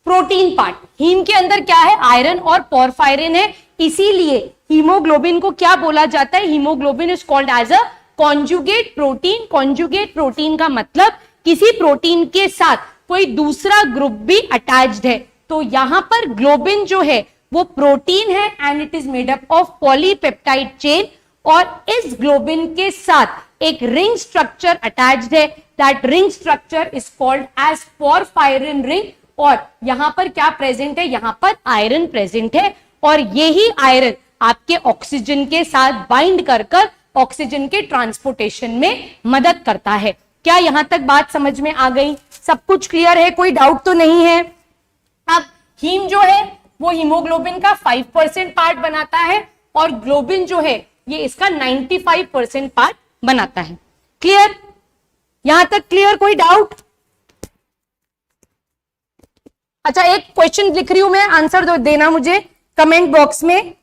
protein part. Haem के अंदर क्या है? Iron और porphyrin है, इसीलिए हीमोग्लोबिन को क्या बोला जाता है? Haemoglobin is called as a conjugate protein. Conjugate protein का मतलब किसी प्रोटीन के साथ कोई दूसरा ग्रुप भी अटैच्ड है। तो यहां पर ग्लोबिन जो है वो प्रोटीन है and it is made up of polypeptide chain, और इस ग्लोबिन के साथ एक रिंग स्ट्रक्चर अटैच्ड है। That ring structure is called as porphyrin ring. और यहां पर क्या प्रेजेंट है? यहां पर आयरन प्रेजेंट है, और यही आयरन आपके ऑक्सीजन के साथ बाइंड कर कर ऑक्सीजन के ट्रांसपोर्टेशन में मदद करता है। क्या यहां तक बात समझ में आ गई? सब कुछ क्लियर है? कोई डाउट तो नहीं है? अब हीम जो है वो हीमोग्लोबिन का 5% पार्ट बनाता है और ग्लोबिन जो है ये इसका 95% पार्ट बनाता है। क्लियर? यहां तक क्लियर? कोई डाउट? अच्छा, एक क्वेश्चन लिख रही हूं मैं, आंसर देना मुझे कमेंट बॉक्स में।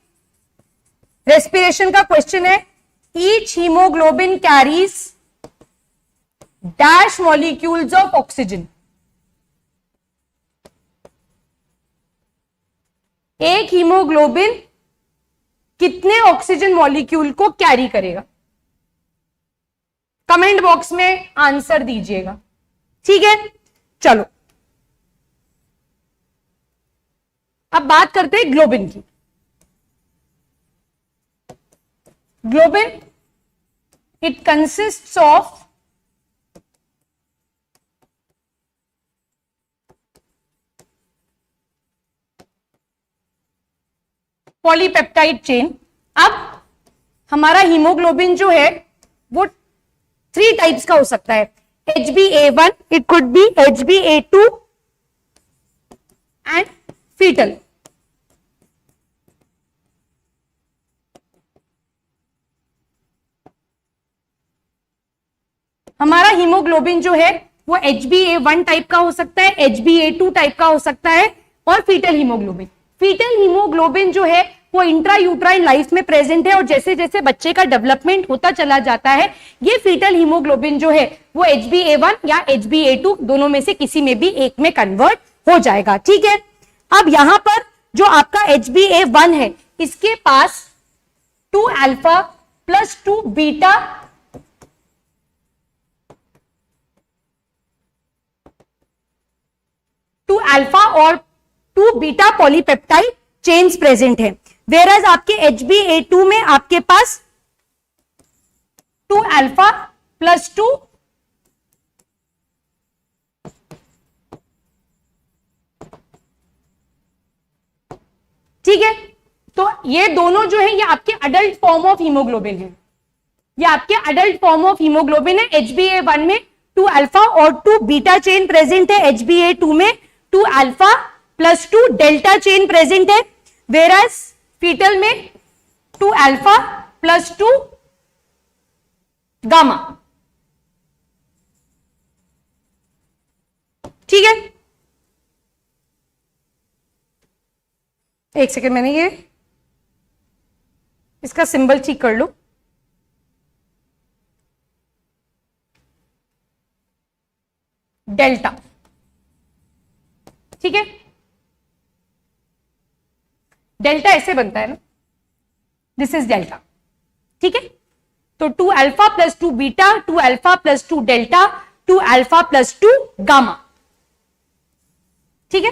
रेस्पिरेशन का क्वेश्चन है, each haemoglobin carries dash molecules of oxygen. एक हीमोग्लोबिन कितने ऑक्सीजन मॉलिक्यूल को कैरी करेगा? कमेंट बॉक्स में आंसर दीजिएगा। ठीक है, चलो अब बात करते हैं ग्लोबिन की। Globin it consists of polypeptide chain. अब हमारा हीमोग्लोबिन जो है वो 3 टाइप्स का हो सकता है। HbA1, it could be HbA2 and foetal. हमारा हीमोग्लोबिन जो है वो HbA1 टाइप का हो सकता है, HbA2 टाइप का हो सकता है और फीटल हीमोग्लोबिन। फीटल हीमोग्लोबिन जो है वो इंट्रायूट्राइन लाइफ में प्रेजेंट है और जैसे जैसे बच्चे का डेवलपमेंट होता चला जाता है ये फीटल हीमोग्लोबिन जो है वो HbA1 या HbA2 दोनों में से किसी में भी एक में कन्वर्ट हो जाएगा। ठीक है, अब यहां पर जो आपका HbA1 है इसके पास 2 अल्फा प्लस 2 बीटा और 2 बीटा पॉलीपेप्टाइड चेन्स प्रेजेंट है। वेराज आपके HbA2 में आपके पास 2 अल्फा प्लस 2 ठीक है, तो ये दोनों जो है ये आपके अडल्ट फॉर्म ऑफ हीमोग्लोबिन है। ये आपके अडल्ट फॉर्म ऑफ हीमोग्लोबिन है। HbA1 में 2 अल्फा और 2 बीटा चेन प्रेजेंट है। HbA2 में 2 alpha plus 2 delta chain present है। वेराज फीटल में 2 अल्फा प्लस 2 गामा। ठीक है, एक सेकेंड, मैंने ये इसका सिंबल ठीक कर लो। डेल्टा। ठीक है, डेल्टा ऐसे बनता है ना, दिस इज डेल्टा। ठीक है, तो 2 alpha plus 2 beta, 2 alpha plus 2 delta, 2 alpha plus 2 gamma. ठीक है,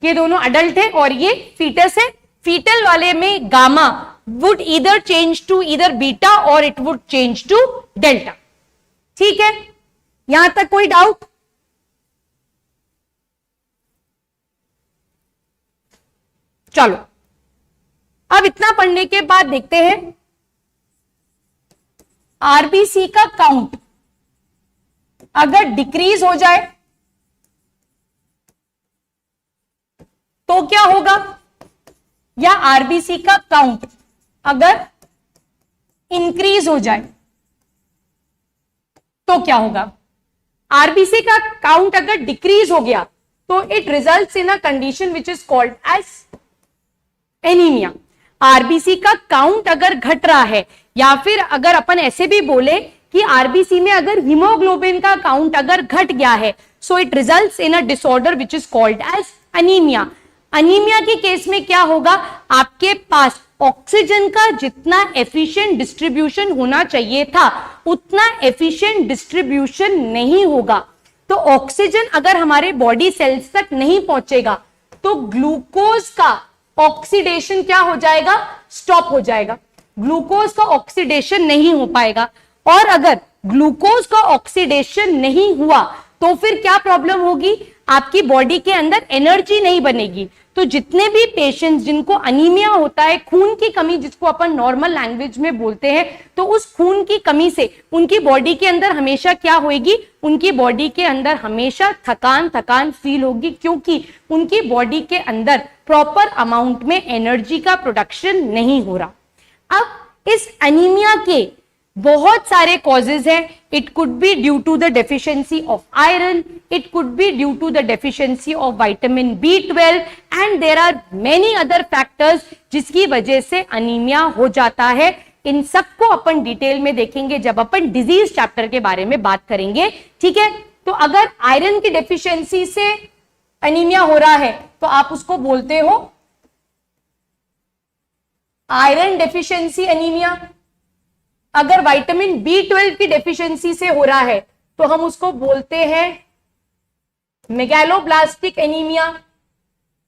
ये दोनों अडल्ट है और ये फीटस है। फीटल वाले में gamma would either change to either beta और it would change to delta. ठीक है, यहां तक कोई डाउट? चलो, अब इतना पढ़ने के बाद देखते हैं आरबीसी का काउंट अगर डिक्रीज हो जाए तो क्या होगा, या आरबीसी का काउंट अगर इंक्रीज हो जाए तो क्या होगा। आरबीसी का काउंट अगर डिक्रीज हो गया तो it results in a condition which is called as anaemia. RBC का काउंट अगर घट रहा है या फिर अगर अपन ऐसे भी बोले कि आरबीसी में अगर हीमोग्लोबिन का काउंट अगर घट गया है, so it results in a disorder which is called as anaemia. Anaemia के केस में क्या होगा, आपके पास ऑक्सीजन का जितना एफिशिएंट डिस्ट्रीब्यूशन होना चाहिए था उतना एफिशिएंट डिस्ट्रीब्यूशन नहीं होगा। तो ऑक्सीजन अगर हमारे बॉडी सेल्स तक नहीं पहुंचेगा तो ग्लूकोज का ऑक्सीडेशन क्या हो जाएगा, स्टॉप हो जाएगा। ग्लूकोज का ऑक्सीडेशन नहीं हो पाएगा और अगर ग्लूकोज का ऑक्सीडेशन नहीं हुआ तो तो फिर क्या प्रॉब्लम होगी, आपकी बॉडी के अंदर एनर्जी नहीं बनेगी। तो जितने भी पेशेंट्स जिनको अनीमिया होता है, खून की कमी जिसको अपन नॉर्मल लैंग्वेज में बोलते हैं, तो उस खून की कमी से उनकी बॉडी के अंदर हमेशा क्या होगी, उनकी बॉडी के अंदर हमेशा थकान थकान फील होगी, क्योंकि उनकी बॉडी के अंदर प्रॉपर अमाउंट में एनर्जी का प्रोडक्शन नहीं हो रहा। अब इस अनीमिया के बहुत सारे कॉजेज हैं। It could be due to the deficiency of iron, it could be due to the deficiency of vitamin B12 and there are many other factors जिसकी वजह से अनीमिया हो जाता है। इन सबको अपन डिटेल में देखेंगे जब अपन डिजीज चैप्टर के बारे में बात करेंगे, ठीक है। तो अगर आयरन की डेफिशिएंसी से अनीमिया हो रहा है तो आप उसको बोलते हो आयरन डेफिशिएंसी अनीमिया। अगर विटामिन B12 की डेफिशिएंसी से हो रहा है तो हम उसको बोलते हैं मेगालोब्लास्टिक एनीमिया।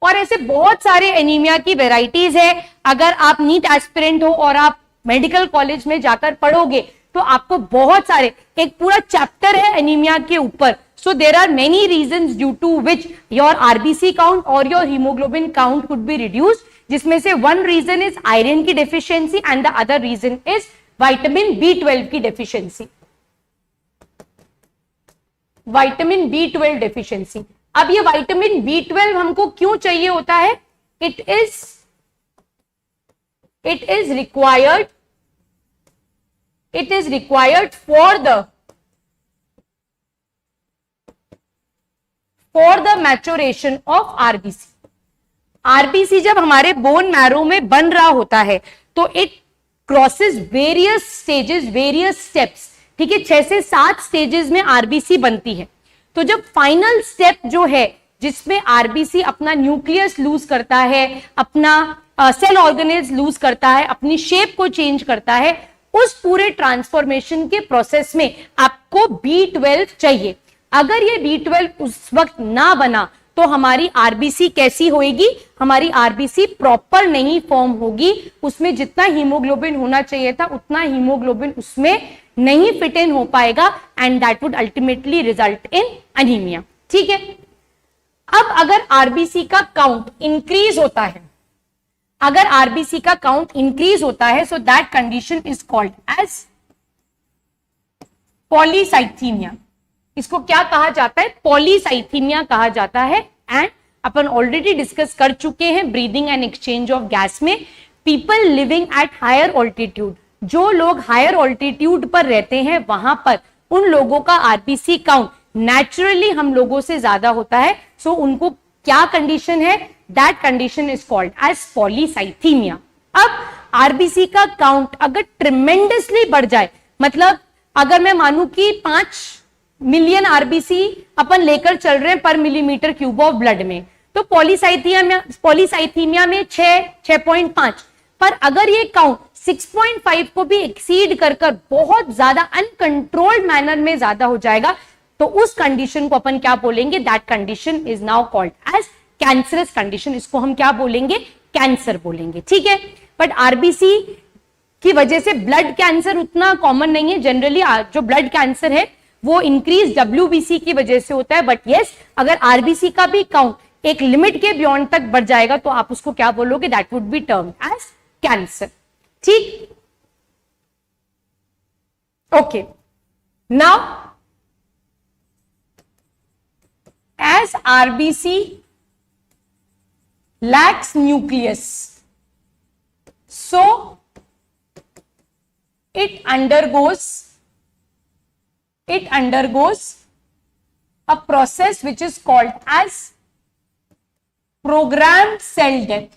और ऐसे बहुत सारे एनीमिया की वेराइटीज है। अगर आप नीट एस्पिरेंट हो और आप मेडिकल कॉलेज में जाकर पढ़ोगे तो आपको बहुत सारे, एक पूरा चैप्टर है एनीमिया के ऊपर। So there are many reasons due to which your RBC count और your haemoglobin count could be reduced, जिसमें से वन रीजन इज आयरन की deficiency and the other reason is vitamin B12 की deficiency. Vitamin B12 deficiency. अब ये vitamin B12 हमको क्यों चाहिए होता है? It is required for the maturation of RBC. RBC जब हमारे बोन मैरो में बन रहा होता है तो it crosses various stages, various steps, ठीक है। 6 से 7 स्टेजेस में आरबीसी बनती है। तो जब फाइनल स्टेप जो है जिसमें आरबीसी अपना न्यूक्लियस लूज करता है, अपना सेल ऑर्गेनेल्स लूज करता है, अपनी शेप को चेंज करता है, उस पूरे ट्रांसफॉर्मेशन के प्रोसेस में आपको B12 चाहिए। अगर ये B12 उस वक्त ना बना तो हमारी आरबीसी कैसी होगी? हमारी आरबीसी प्रॉपर नहीं फॉर्म होगी, उसमें जितना हीमोग्लोबिन होना चाहिए था उतना हीमोग्लोबिन उसमें नहीं फिट इन हो पाएगा and that would ultimately result in anaemia, ठीक है। अब अगर आरबीसी का काउंट इंक्रीज होता है, अगर आरबीसी का काउंट इंक्रीज होता है so that condition is called as polycythemia. इसको क्या कहा जाता है? पॉलीसाइथीमिया कहा जाता है। एंड अपन ऑलरेडी डिस्कस कर चुके हैं breathing and exchange of gas में। People living at higher altitude, जो लोग हायर ऑल्टीट्यूड पर रहते हैं वहां पर उन लोगों का आरबीसी काउंट नेचुरली हम लोगों से ज्यादा होता है। सो उनको क्या कंडीशन है? That condition is called as polycythemia. अब आरबीसी का काउंट अगर ट्रिमेंडसली बढ़ जाए, मतलब अगर मैं मानूं कि 5 मिलियन आरबीसी अपन लेकर चल रहे हैं पर मिलीमीटर क्यूब ऑफ ब्लड में, तो पॉलीसाइथीमिया में 6.5, पर अगर ये काउंट 6.5 को भी एक्सीड कर बहुत ज्यादा अनकंट्रोल्ड मैनर में ज्यादा हो जाएगा तो उस कंडीशन को अपन क्या बोलेंगे? That condition is now called as cancerous condition. इसको हम क्या बोलेंगे? कैंसर बोलेंगे, ठीक है। बट आरबीसी की वजह से ब्लड कैंसर उतना कॉमन नहीं है। जनरली जो ब्लड कैंसर है वो इंक्रीज WBC की वजह से होता है। बट यस, अगर आरबीसी का भी काउंट एक लिमिट के बियॉन्ड तक बढ़ जाएगा तो आप उसको क्या बोलोगे? That would be term as cancer, ठीक। Okay, now as RBC lacks nucleus, so it undergoes a process which is called as programmed cell death,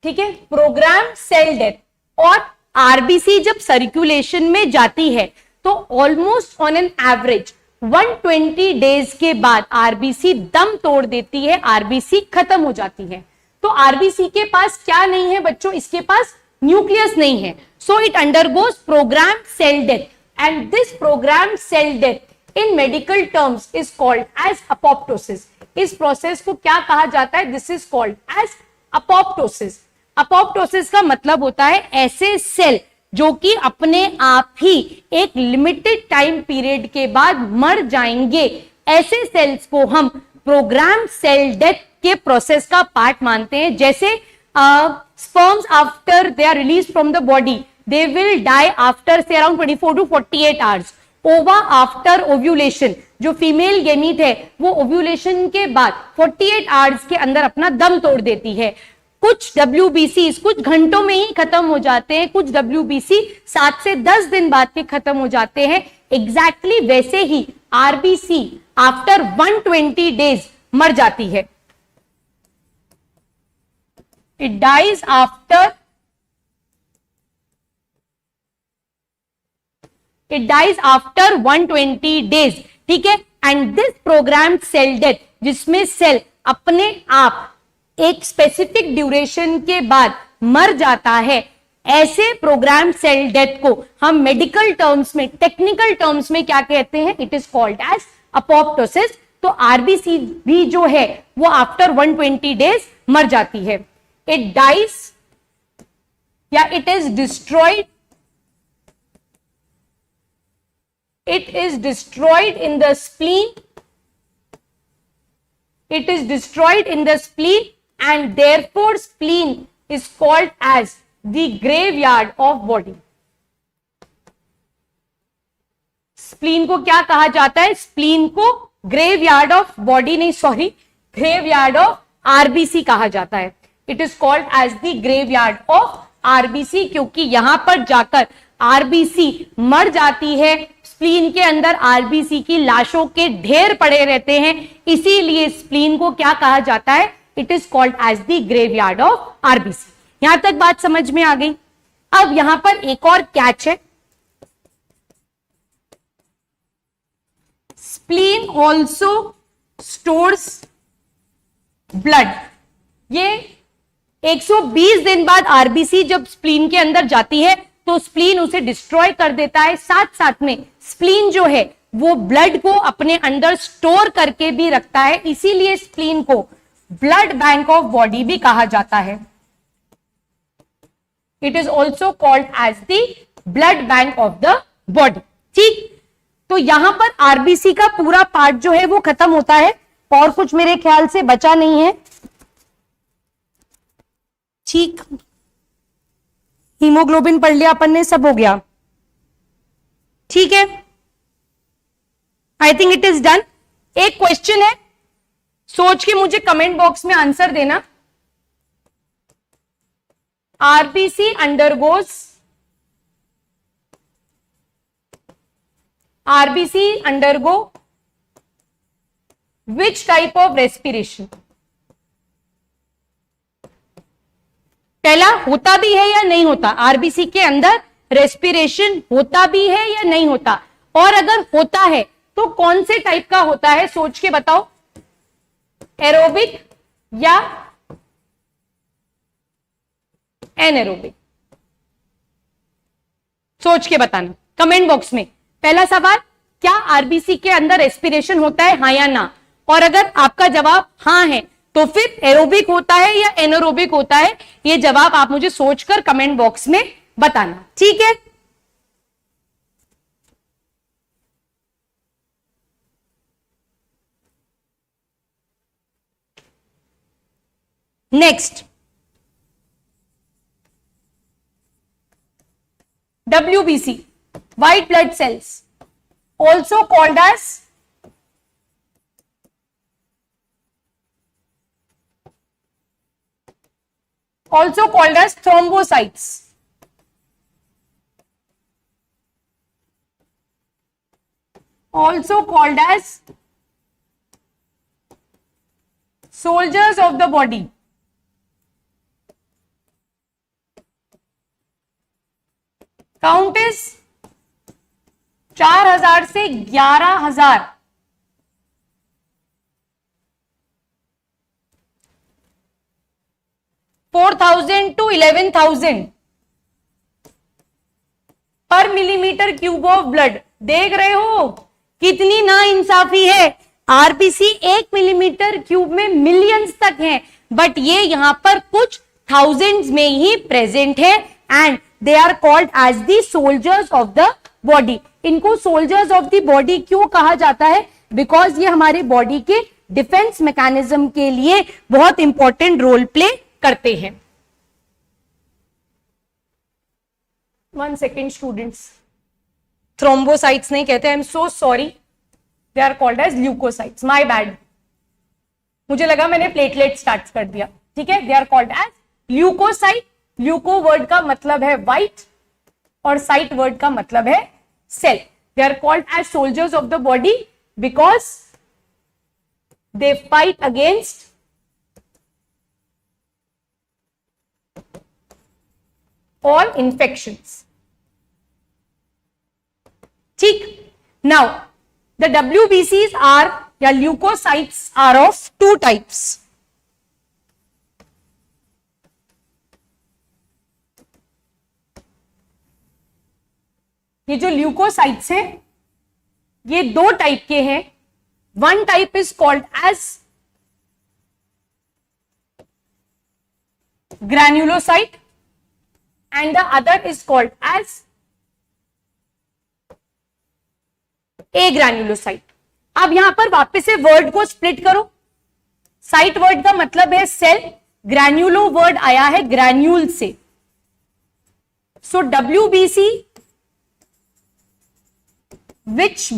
ठीक है, प्रोग्राम सेल डेथ। और आरबीसी जब सर्कुलेशन में जाती है तो almost on an average 120 days के बाद आरबीसी दम तोड़ देती है, आरबीसी खत्म हो जाती है। तो आरबीसी के पास क्या नहीं है बच्चों? इसके पास न्यूक्लियस नहीं है। So it undergoes program cell death and this program cell death in medical terms is called as apoptosis. इस प्रोसेस को क्या कहा जाता है? This is called as apoptosis. Apoptosis का मतलब होता है ऐसे सेल जो कि अपने आप ही एक लिमिटेड टाइम पीरियड के बाद मर जाएंगे, ऐसे सेल्स को हम प्रोग्राम सेल डेथ के प्रोसेस का पार्ट मानते हैं। जैसे sperms after they are release from the body, they will die after say around 24 to 48 hours. Ova after ovulation, जो फीमेल गेमीट है वो ओव्यूलेशन के बाद 48 आवर्स के अंदर अपना दम तोड़ देती है। कुछ WBC कुछ घंटों में ही खत्म हो जाते हैं, कुछ WBC 7 से 10 दिन बाद के खत्म हो जाते हैं। एग्जैक्टली वैसे ही RBC आफ्टर 120 डेज मर जाती है। इट डाइज आफ्टर 120 डेज, ठीक है। And this program cell death, जिसमें सेल अपने आप एक स्पेसिफिक ड्यूरेशन के बाद मर जाता है, ऐसे प्रोग्राम सेल डेथ को हम मेडिकल टर्म्स में, टेक्निकल टर्म्स में क्या कहते हैं? It is called as apoptosis. तो RBC भी जो है वो आफ्टर 120 डेज मर जाती है। इट डाइज या it is destroyed, it is destroyed in the spleen, it is destroyed in the spleen, and therefore spleen is called as the graveyard of body. Spleen को क्या कहा जाता है? स्प्लीन को ग्रेवयार्ड ऑफ बॉडी नहीं, sorry, graveyard of RBC कहा जाता है। It is called as the graveyard of RBC, क्योंकि यहां पर जाकर RBC मर जाती है। स्प्लीन के अंदर RBC की लाशों के ढेर पड़े रहते हैं, इसीलिए स्प्लीन को क्या कहा जाता है? It is called as the graveyard of RBC। यहां तक बात समझ में आ गई। अब यहां पर एक और कैच है, स्प्लीन ऑल्सो स्टोर्स ब्लड। ये 120 दिन बाद RBC जब स्प्लीन के अंदर जाती है तो स्प्लीन उसे डिस्ट्रॉय कर देता है। साथ साथ में स्प्लीन जो है वो ब्लड को अपने अंदर स्टोर करके भी रखता है, इसीलिए स्प्लीन को ब्लड बैंक ऑफ बॉडी भी कहा जाता है। It is also called as the blood bank of the body, ठीक। तो यहां पर RBC का पूरा पार्ट जो है वो खत्म होता है, और कुछ मेरे ख्याल से बचा नहीं है, ठीक। हीमोग्लोबिन पढ़ लिया अपन ने, सब हो गया, ठीक है। I think it is done. एक क्वेश्चन है, सोच के मुझे कमेंट बॉक्स में आंसर देना। RBC undergo which type of respiration? पहला, होता भी है या नहीं होता? RBC के अंदर रेस्पिरेशन होता भी है या नहीं होता? और अगर होता है तो कौन से टाइप का होता है? सोच के बताओ, एरोबिक या एनएरोबिक? सोच के बताना कमेंट बॉक्स में। पहला सवाल, क्या RBC के अंदर रेस्पिरेशन होता है, हाँ या ना? और अगर आपका जवाब हाँ है तो फिर एरोबिक होता है या एनएरोबिक होता है? ये जवाब आप मुझे सोचकर कमेंट बॉक्स में बताना, ठीक है। Next, WBC, white blood cells, also called as thrombocytes. Also called as soldiers of the body. Count is 4000 से 11000। to 11,000 पर मिलीमीटर क्यूब ऑफ ब्लड। देख रहे हो कितनी ना इंसाफी है। RBC 1 मिलीमीटर क्यूब में मिलियंस तक है, बट ये यहां पर कुछ थाउजेंड्स में ही प्रेजेंट है। And they are called as the soldiers of the body. इनको सोल्जर्स ऑफ द बॉडी क्यों कहा जाता है? बिकॉज ये हमारे बॉडी के डिफेंस मैकेनिज्म के लिए बहुत इंपॉर्टेंट रोल प्ले करते हैं। 1 सेकेंड स्टूडेंट्स, थ्रोम्बोसाइट्स नहीं कहते, I am so sorry, they are called as leucocytes, my bad, मुझे लगा मैंने प्लेटलेट स्टार्ट कर दिया, ठीक है। They are called as leucocyte. Leuco word का मतलब है व्हाइट और साइट वर्ड का मतलब है cell. They are called as soldiers of the body because they fight against all infections. ठीक, now the WBCs are या leukocytes are of 2 types. ये जो ल्यूकोसाइट्स हैं ये 2 टाइप के हैं। One type is called as granulocyte and the other is called as agranulocyte. अब यहां पर वापस से वर्ड को स्प्लिट करो। साइट वर्ड का मतलब है सेल, ग्रैन्युलो वर्ड आया है ग्रैन्यूल से। सो WBC which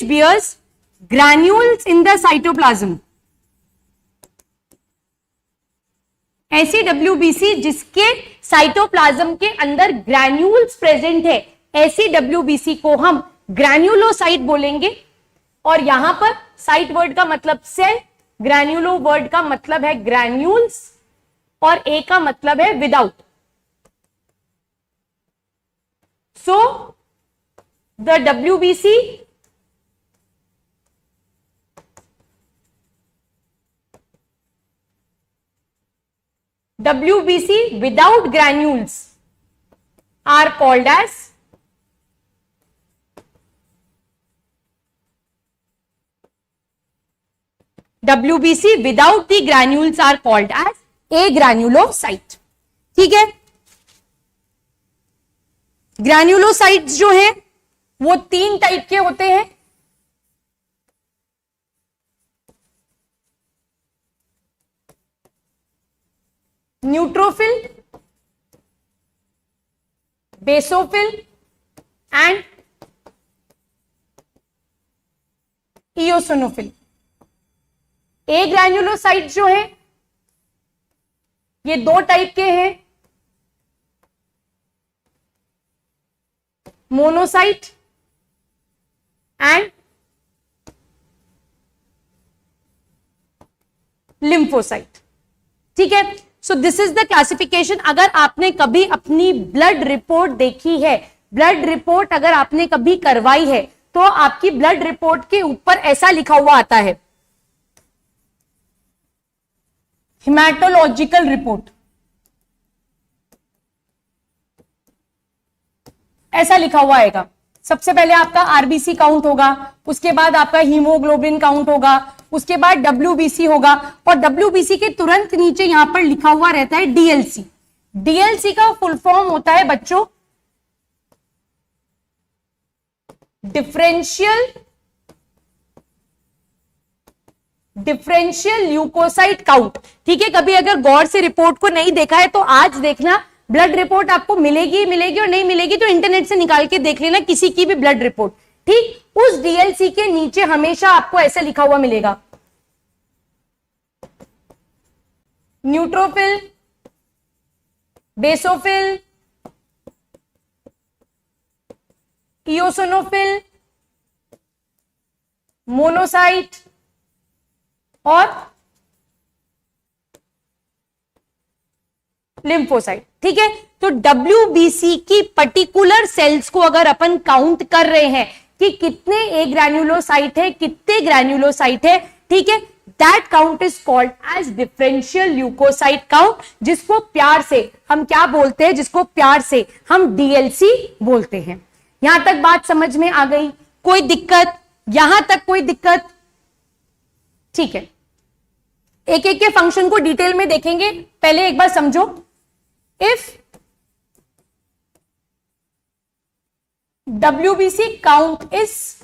bears granules in the cytoplasm, ऐसी WBC जिसके साइटोप्लाज्म के अंदर ग्रैन्यूल्स प्रेजेंट है, ऐसी WBC को हम ग्रैन्युलोसाइट बोलेंगे। और यहां पर साइट वर्ड का मतलब सेल, ग्रैन्युलो वर्ड का मतलब है ग्रैन्यूल्स और ए का मतलब है without. So the WBC without granules are called as WBC without the granules are called as agranulocyte। ठीक है, ग्रैन्युलोसाइट्स जो है वो 3 टाइप के होते हैं। Neutrophil, basophil and eosinophil. Agranulocyte जो है ये 2 टाइप के हैं, मोनोसाइट एंड लिम्फोसाइट। ठीक है, so this is the classification. अगर आपने कभी अपनी ब्लड रिपोर्ट देखी है, ब्लड रिपोर्ट अगर आपने कभी करवाई है, तो आपकी ब्लड रिपोर्ट के ऊपर ऐसा लिखा हुआ आता है, हेमाटोलॉजिकल रिपोर्ट, ऐसा लिखा हुआ आएगा। सबसे पहले आपका आरबीसी काउंट होगा, उसके बाद आपका हीमोग्लोबिन काउंट होगा, उसके बाद डब्ल्यूबीसी होगा, और डब्ल्यूबीसी के तुरंत नीचे यहां पर लिखा हुआ रहता है डीएलसी। डीएलसी का फुल फॉर्म होता है बच्चों डिफरेंशियल ल्यूकोसाइट काउंट। ठीक है, कभी अगर गौर से रिपोर्ट को नहीं देखा है तो आज देखना, ब्लड रिपोर्ट आपको मिलेगी और नहीं मिलेगी तो इंटरनेट से निकाल के देख लेना किसी की भी ब्लड रिपोर्ट। ठीक, उस डीएलसी के नीचे हमेशा आपको ऐसा लिखा हुआ मिलेगा, न्यूट्रोफिल, बेसोफिल, इओसिनोफिल, मोनोसाइट और लिम्फोसाइट। ठीक है, तो डब्ल्यूबीसी की पर्टिकुलर सेल्स को अगर अपन काउंट कर रहे हैं कि कितने ए ग्रैन्युलोसाइट है, कितने ग्रैन्युलोसाइट है, ठीक है, that count is called as differential leucocyte count, जिसको प्यार से हम क्या बोलते हैं, जिसको प्यार से हम डीएलसी बोलते हैं। यहां तक बात समझ में आ गई? कोई दिक्कत? यहां तक कोई दिक्कत? ठीक है, एक एक के फंक्शन को डिटेल में देखेंगे, पहले एक बार समझो। If WBC count is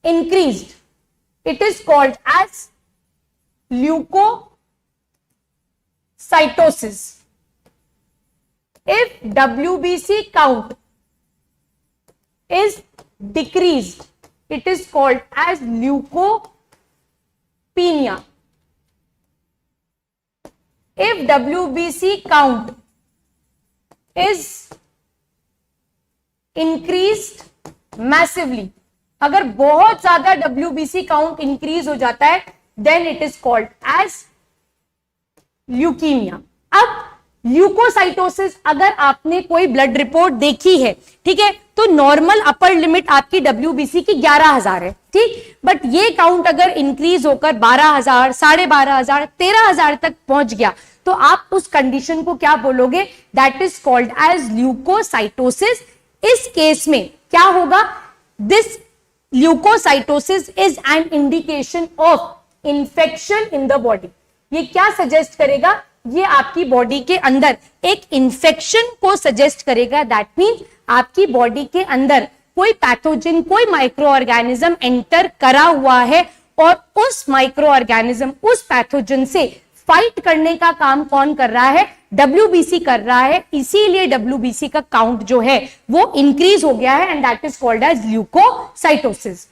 increased, it is called as leukocytosis. If WBC count is decreased, it is called as leukopenia. If WBC count is increased massively, अगर बहुत ज्यादा WBC काउंट इंक्रीज हो जाता है, then it is called as leukaemia. अब leucocytosis, अगर आपने कोई ब्लड रिपोर्ट देखी है, ठीक है, तो नॉर्मल अपर लिमिट आपकी WBC की 11,000 है, ठीक, बट ये काउंट अगर इंक्रीज होकर 12,000, 12,500, 13,000 तक पहुंच गया, तो आप उस कंडीशन को क्या बोलोगे? That is called as leucocytosis. इस केस में क्या होगा? This leucocytosis is an indication of infection in the body. ये क्या सजेस्ट करेगा? ये आपकी बॉडी के अंदर एक इंफेक्शन को सजेस्ट करेगा। दैट मीन्स आपकी बॉडी के अंदर कोई पैथोजन, कोई माइक्रो ऑर्गेनिज्म एंटर करा हुआ है, और उस माइक्रो ऑर्गेनिज्म, उस पैथोजन से फाइट करने का काम कौन कर रहा है? WBC कर रहा है। इसीलिए WBC का काउंट जो है वो इंक्रीज हो गया है, and that is called as leucocytosis.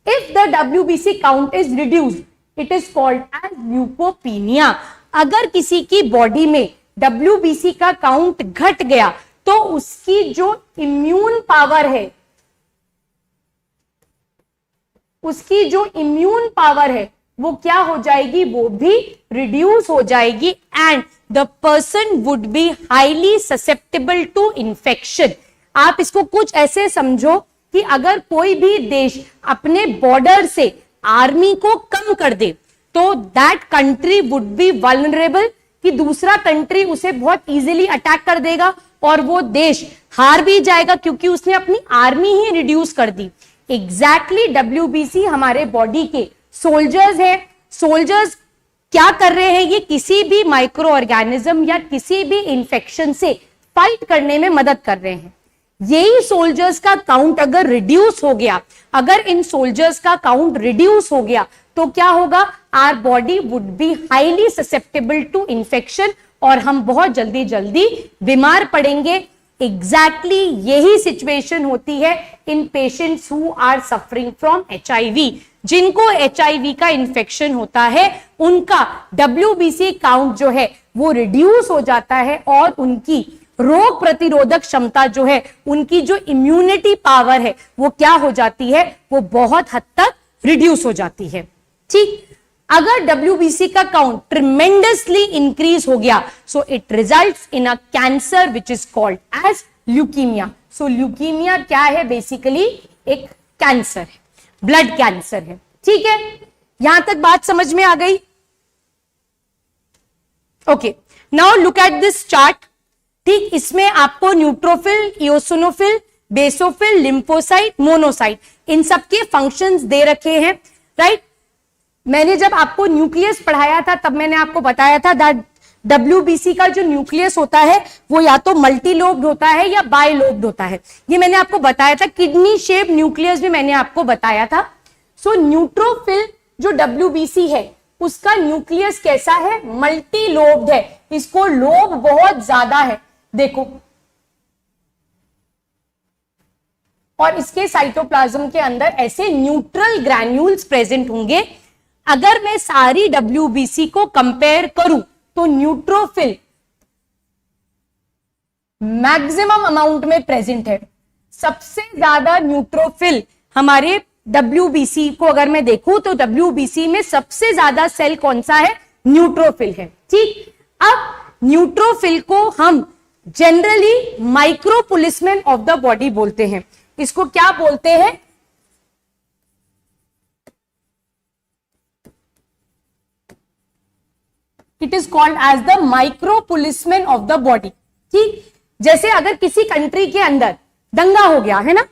If the WBC count is reduced, it is called as leucopenia. अगर किसी की बॉडी में WBC का काउंट घट गया, तो उसकी जो इम्यून पावर है, उसकी जो इम्यून पावर है वो क्या हो जाएगी? वो भी रिड्यूस हो जाएगी, and the person would be highly susceptible to infection. आप इसको कुछ ऐसे समझो कि अगर कोई भी देश अपने बॉर्डर से आर्मी को कम कर दे, तो that country would be vulnerable, कि दूसरा कंट्री उसे बहुत इजीली अटैक कर देगा, और वो देश हार भी जाएगा क्योंकि उसने अपनी आर्मी ही रिड्यूस कर दी। एग्जैक्टली WBC हमारे बॉडी के सोल्जर्स है। सोल्जर्स क्या कर रहे हैं? ये किसी भी माइक्रो ऑर्गेनिज्म या किसी भी इंफेक्शन से फाइट करने में मदद कर रहे हैं। यही सोल्जर्स का काउंट अगर रिड्यूस हो गया, अगर इन सोल्जर्स का काउंट रिड्यूस हो गया, तो क्या होगा? Our body would be highly susceptible to infection, और हम बहुत जल्दी जल्दी बीमार पड़ेंगे। एग्जैक्टली यही सिचुएशन होती है in patients who are suffering from HIV। जिनको HIV का इंफेक्शन होता है, उनका WBC काउंट जो है वो रिड्यूस हो जाता है, और उनकी रोग प्रतिरोधक क्षमता जो है, उनकी जो इम्यूनिटी पावर है, वो क्या हो जाती है? वो बहुत हद तक रिड्यूस हो जाती है। ठीक, अगर WBC का काउंट ट्रिमेंडसली इंक्रीज हो गया, so it results in a cancer which is called as leukaemia. So leukaemia क्या है? बेसिकली एक कैंसर है, ब्लड कैंसर है। ठीक है, यहां तक बात समझ में आ गई? Okay, now look at this chart. ठीक, इसमें आपको neutrophil, eosinophil, basophil, lymphocyte, monocyte, इन सबके फंक्शंस दे रखे हैं, राइट। मैंने जब आपको न्यूक्लियस पढ़ाया था, तब मैंने आपको बताया था दैट WBC का जो न्यूक्लियस होता है वो या तो मल्टी लोब्ड होता है या बाई लोब्ड होता है। ये मैंने आपको बताया था। किडनी शेप न्यूक्लियस भी मैंने आपको बताया था। सो न्यूट्रोफिल जो WBC है, उसका न्यूक्लियस कैसा है? मल्टी लोब्ड है। इसको लोब बहुत ज्यादा है, देखो, और इसके साइटोप्लाज्म के अंदर ऐसे न्यूट्रल ग्रैन्यूल्स प्रेजेंट होंगे। अगर मैं सारी WBC को कंपेयर करूं, तो न्यूट्रोफिल मैक्सिमम अमाउंट में प्रेजेंट है। सबसे ज्यादा न्यूट्रोफिल हमारे WBC को अगर मैं देखूं, तो WBC में सबसे ज्यादा सेल कौन सा है? न्यूट्रोफिल है। ठीक, अब न्यूट्रोफिल को हम generally micro policeman of the body बोलते हैं। इसको क्या बोलते हैं? It is called as the micro policeman of the body. ठीक, जैसे अगर किसी कंट्री के अंदर दंगा हो गया है ना,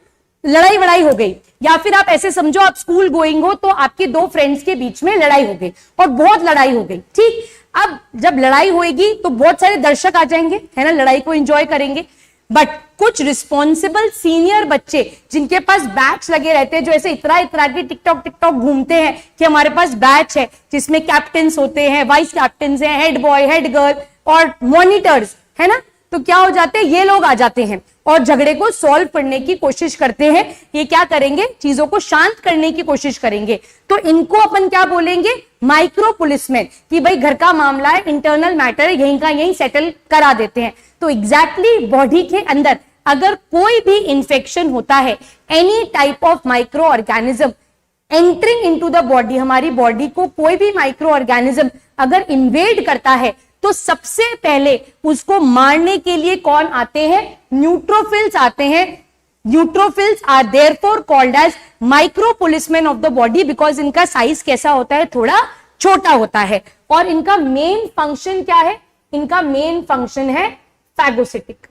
लड़ाई वड़ाई हो गई, या फिर आप ऐसे समझो आप स्कूल गोइंग हो तो आपके दो फ्रेंड्स के बीच में लड़ाई हो गई और बहुत लड़ाई हो गई, ठीक। अब जब लड़ाई होगी तो बहुत सारे दर्शक आ जाएंगे, है ना, लड़ाई को एंजॉय करेंगे। बट कुछ रिस्पॉन्सिबल सीनियर बच्चे जिनके पास बैच लगे रहते हैं, जो ऐसे इतरा के टिकटॉक घूमते हैं कि हमारे पास बैच है, जिसमें कैप्टन्स होते हैं, वाइस कैप्टन्स हैं, हेड बॉय, हेड गर्ल और मॉनिटर्स, है ना, तो क्या हो जाते हैं, ये लोग आ जाते हैं और झगड़े को सॉल्व करने की कोशिश करते हैं। ये क्या करेंगे, चीजों को शांत करने की कोशिश करेंगे। तो इनको अपन क्या बोलेंगे, माइक्रो पुलिसमैन, कि भाई घर का मामला है, इंटरनल मैटर है, यहीं का यहीं सेटल करा देते हैं। तो एग्जैक्टली बॉडी के अंदर अगर कोई भी इंफेक्शन होता है, any type of micro organism entering into the body, हमारी बॉडी को कोई भी माइक्रो ऑर्गेनिज्म अगर इन्वेड करता है तो सबसे पहले उसको मारने के लिए कौन आते हैं, न्यूट्रोफिल्स आते हैं। Neutrophils are therefore called as micro policeman of the body, because इनका साइज कैसा होता है, थोड़ा छोटा होता है। और इनका मेन फंक्शन क्या है, इनका मेन फंक्शन है फैगोसिटिक।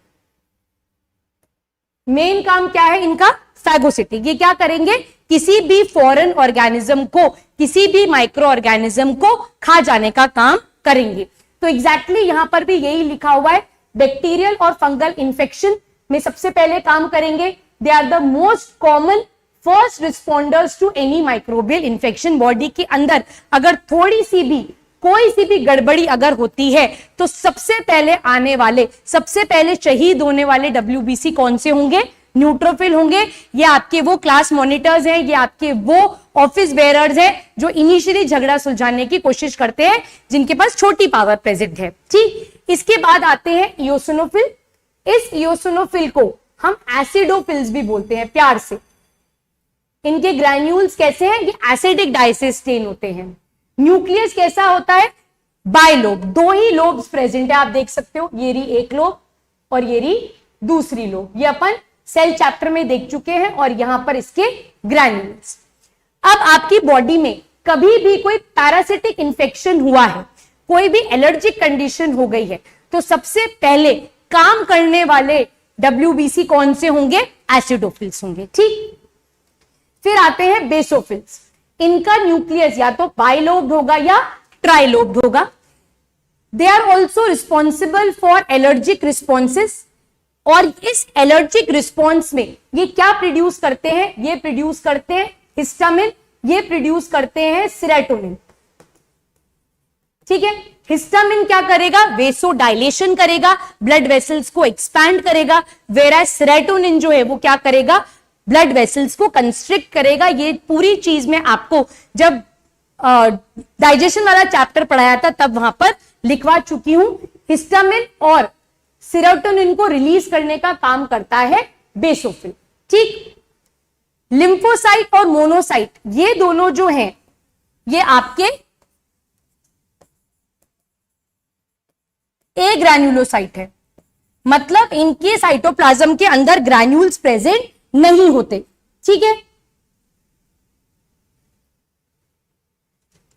मेन काम क्या है इनका, फैगोसिटिक। ये क्या करेंगे, किसी भी फॉरेन ऑर्गेनिज्म को, किसी भी माइक्रो ऑर्गेनिज्म को खा जाने का काम करेंगे। तो एग्जैक्टली यहां पर भी यही लिखा हुआ है, बैक्टीरियल और फंगल इंफेक्शन में सबसे पहले काम करेंगे। They are the most common first responders to any microbial infection. Body के अंदर अगर थोड़ी सी भी कोई सी भी गड़बड़ी अगर होती है तो सबसे पहले आने वाले, सबसे पहले शहीद होने वाले WBC कौन से होंगे, न्यूट्रोफिल होंगे। ये आपके वो क्लास मॉनिटर्स हैं, ये आपके वो ऑफिस बेयरर्स हैं जो इनिशियली झगड़ा सुलझाने की कोशिश करते हैं, जिनके पास छोटी पावर प्रेजेंट है, ठीक। इसके बाद आते हैं इयोसिनोफिल। इस इयोसिनोफिल को हम एसिडोफिल्स भी बोलते हैं प्यार से। इनके ग्रैन्यूल्स कैसे हैं, ये एसिडिक डाइसिस्टेन होते हैं। न्यूक्लियस कैसा होता है, बाइलोब, दो ही लोब्स प्रेजेंट है, आप देख सकते हो, ये रही एक लोब और ये रही दूसरी लोब। ये अपन सेल चैप्टर में देख चुके हैं। और यहां पर इसके ग्रैन्यूल्स। अब आपकी बॉडी में कभी भी कोई पैरासिटिक इंफेक्शन हुआ है, कोई भी एलर्जिक कंडीशन हो गई है, तो सबसे पहले काम करने वाले WBC कौन से होंगे, एसिडोफिल्स होंगे, ठीक। फिर आते हैं बेसोफिल्स। इनका न्यूक्लियस या तो बाइलोब्ड होगा या ट्राइलोब्ड होगा। They are also responsible for allergic responses. और इस एलर्जिक रिस्पॉन्स में ये क्या प्रोड्यूस करते हैं, ये प्रोड्यूस करते हैं हिस्टामिन, ये प्रोड्यूस करते हैं सेरोटोनिन, ठीक है। हिस्टामिन क्या करेगा, वेसो डायलेशन करेगा, ब्लड वेसल्स को एक्सपैंड करेगा, वेराज सेरोटोनिन जो है वो क्या करेगा, ब्लड वेसल्स को कंस्ट्रिक्ट करेगा। ये पूरी चीज में आपको जब डाइजेशन वाला चैप्टर पढ़ाया था तब वहां पर लिखवा चुकी हूं। हिस्टामिन और सेरोटोनिन को रिलीज करने का काम करता है बेसोफिल, ठीक। लिम्फोसाइट और मोनोसाइट ये दोनों जो हैं ये आपके ए ग्रैन्युलोसाइट है, मतलब इनके साइटोप्लाज्म के अंदर ग्रैन्यूल्स प्रेजेंट नहीं होते, ठीक है।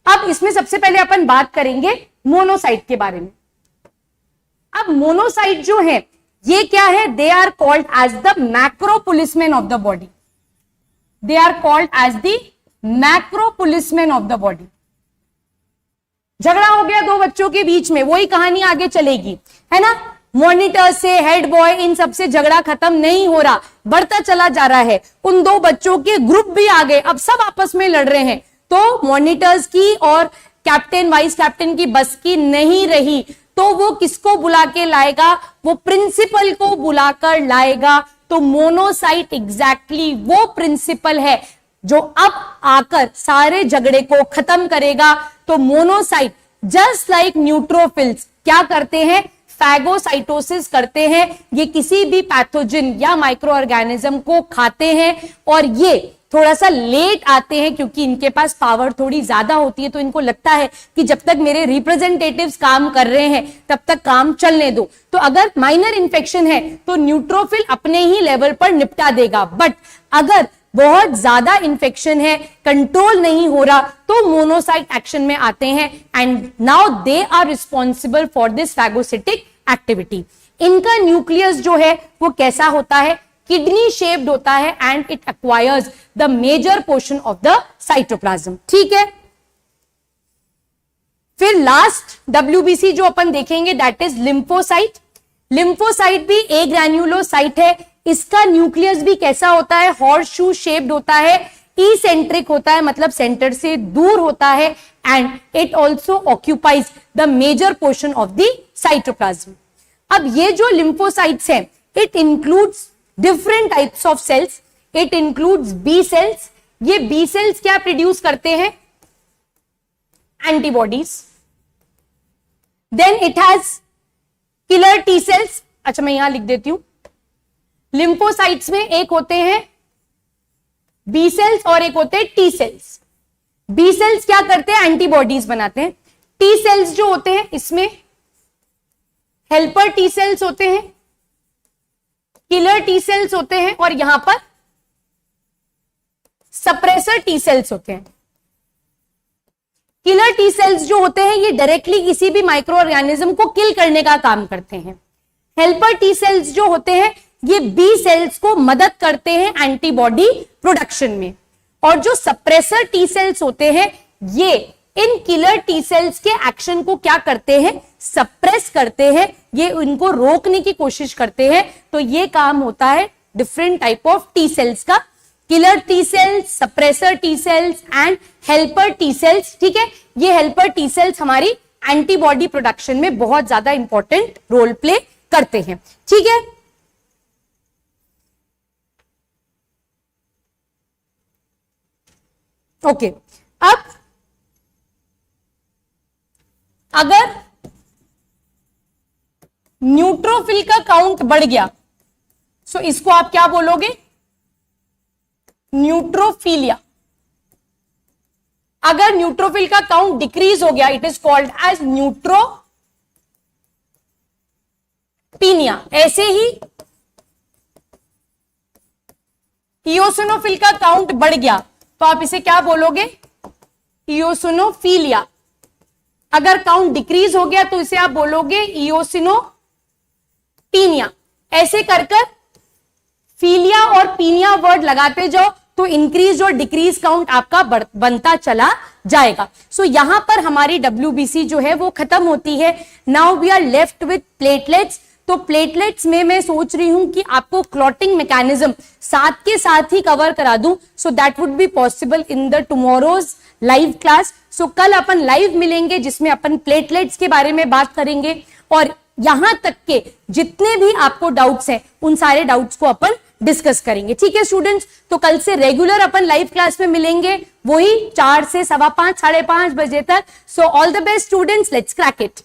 अब इसमें सबसे पहले अपन बात करेंगे मोनोसाइट के बारे में। अब मोनोसाइट जो है ये क्या है, they are called as the macro policeman of the body. They are called as the macro policeman of the body. झगड़ा हो गया दो बच्चों के बीच में, वही कहानी आगे चलेगी, है ना। मॉनिटर से, हेड बॉय, इन सबसे झगड़ा खत्म नहीं हो रहा, बढ़ता चला जा रहा है। उन दो बच्चों के ग्रुप भी आ गए, अब सब आपस में लड़ रहे हैं। तो मॉनिटर्स की और कैप्टन वाइस कैप्टन की बस की नहीं रही, तो वो किसको बुला के लाएगा, वो प्रिंसिपल को बुलाकर लाएगा। तो मोनोसाइट एग्जैक्टली वो प्रिंसिपल है जो अब आकर सारे झगड़े को खत्म करेगा। तो मोनोसाइट जस्ट लाइक न्यूट्रोफिल्स क्या करते हैं, फैगोसाइटोसिस करते हैं। ये किसी भी पैथोजन या माइक्रो ऑर्गेनिज्म को खाते हैं और ये थोड़ा सा लेट आते हैं क्योंकि इनके पास पावर थोड़ी ज्यादा होती है। तो इनको लगता है कि जब तक मेरे रिप्रेजेंटेटिव्स काम कर रहे हैं तब तक काम चलने दो। तो अगर माइनर इंफेक्शन है तो न्यूट्रोफिल अपने ही लेवल पर निपटा देगा, बट अगर बहुत ज्यादा इंफेक्शन है, कंट्रोल नहीं हो रहा, तो मोनोसाइट एक्शन में आते हैं and now they are responsible for this phagocytic activity. इनका न्यूक्लियस जो है वो कैसा होता है किडनी शेप्ड होता है and it acquires the major portion of the cytoplasm. ठीक है, फिर लास्ट WBC जो अपन देखेंगे दैट इज लिम्फोसाइट। लिम्फोसाइट भी ए ग्रैन्युलोसाइट है। इसका न्यूक्लियस भी कैसा होता है, हॉर्स शू शेप्ड होता है, इसेंट्रिक होता है, मतलब सेंटर से दूर होता है, and it also occupies the major portion of the cytoplasm. अब ये जो लिम्फोसाइट्स हैं, it includes different types of cells, it includes B cells. ये बी सेल्स क्या प्रोड्यूस करते हैं, antibodies. Then it has killer T cells. अच्छा मैं यहां लिख देती हूं, लिम्फोसाइट्स में एक होते हैं बी सेल्स और एक होते हैं टी सेल्स। बी सेल्स क्या करते हैं, एंटीबॉडीज बनाते हैं। टी सेल्स जो होते हैं इसमें हेल्पर टी सेल्स होते हैं, किलर टी सेल्स होते हैं, और यहां पर सप्रेसर टी सेल्स होते हैं। किलर टी सेल्स जो होते हैं ये डायरेक्टली किसी भी माइक्रो ऑर्गेनिज्म को किल करने का काम करते हैं। हेल्पर टी सेल्स जो होते हैं ये बी सेल्स को मदद करते हैं एंटीबॉडी प्रोडक्शन में, और जो सप्रेसर टी सेल्स होते हैं ये इन किलर टी सेल्स के एक्शन को क्या करते हैं, सप्रेस करते हैं, ये इनको रोकने की कोशिश करते हैं। तो ये काम होता है different type of T cells का, killer T cells, suppressor T cells and helper T cells. ठीक है, ये हेल्पर टी सेल्स हमारी एंटीबॉडी प्रोडक्शन में बहुत ज्यादा इंपॉर्टेंट रोल प्ले करते हैं। ठीक है, ओके अब अगर न्यूट्रोफिल का काउंट बढ़ गया सो इसको आप क्या बोलोगे, न्यूट्रोफिलिया। अगर न्यूट्रोफिल का काउंट डिक्रीज हो गया it is called as neutropenia. ऐसे ही इओसिनोफिल का काउंट बढ़ गया तो आप इसे क्या बोलोगे, इओसिनोफिलिया। अगर काउंट डिक्रीज हो गया तो इसे आप बोलोगे इओसिनोपीनिया। ऐसे कर कर फीलिया और पीनिया वर्ड लगाते जाओ तो इंक्रीज और डिक्रीज काउंट आपका बनता चला जाएगा। सो यहां पर हमारी WBC जो है वो खत्म होती है। Now we are left with platelets. तो प्लेटलेट्स में मैं सोच रही हूं कि आपको क्लॉटिंग मैकेनिज्म साथ के साथ ही कवर करा दूं, so that would be possible in the tomorrow's live class. So कल अपन लाइव मिलेंगे जिसमें अपन प्लेटलेट्स के बारे में बात करेंगे, और यहां तक के जितने भी आपको डाउट्स हैं उन सारे डाउट्स को अपन डिस्कस करेंगे। ठीक है स्टूडेंट्स, तो कल से रेगुलर अपन लाइव क्लास में मिलेंगे, वही 4 से 5:15 5:30 बजे तक। So all the best students, let's crack it.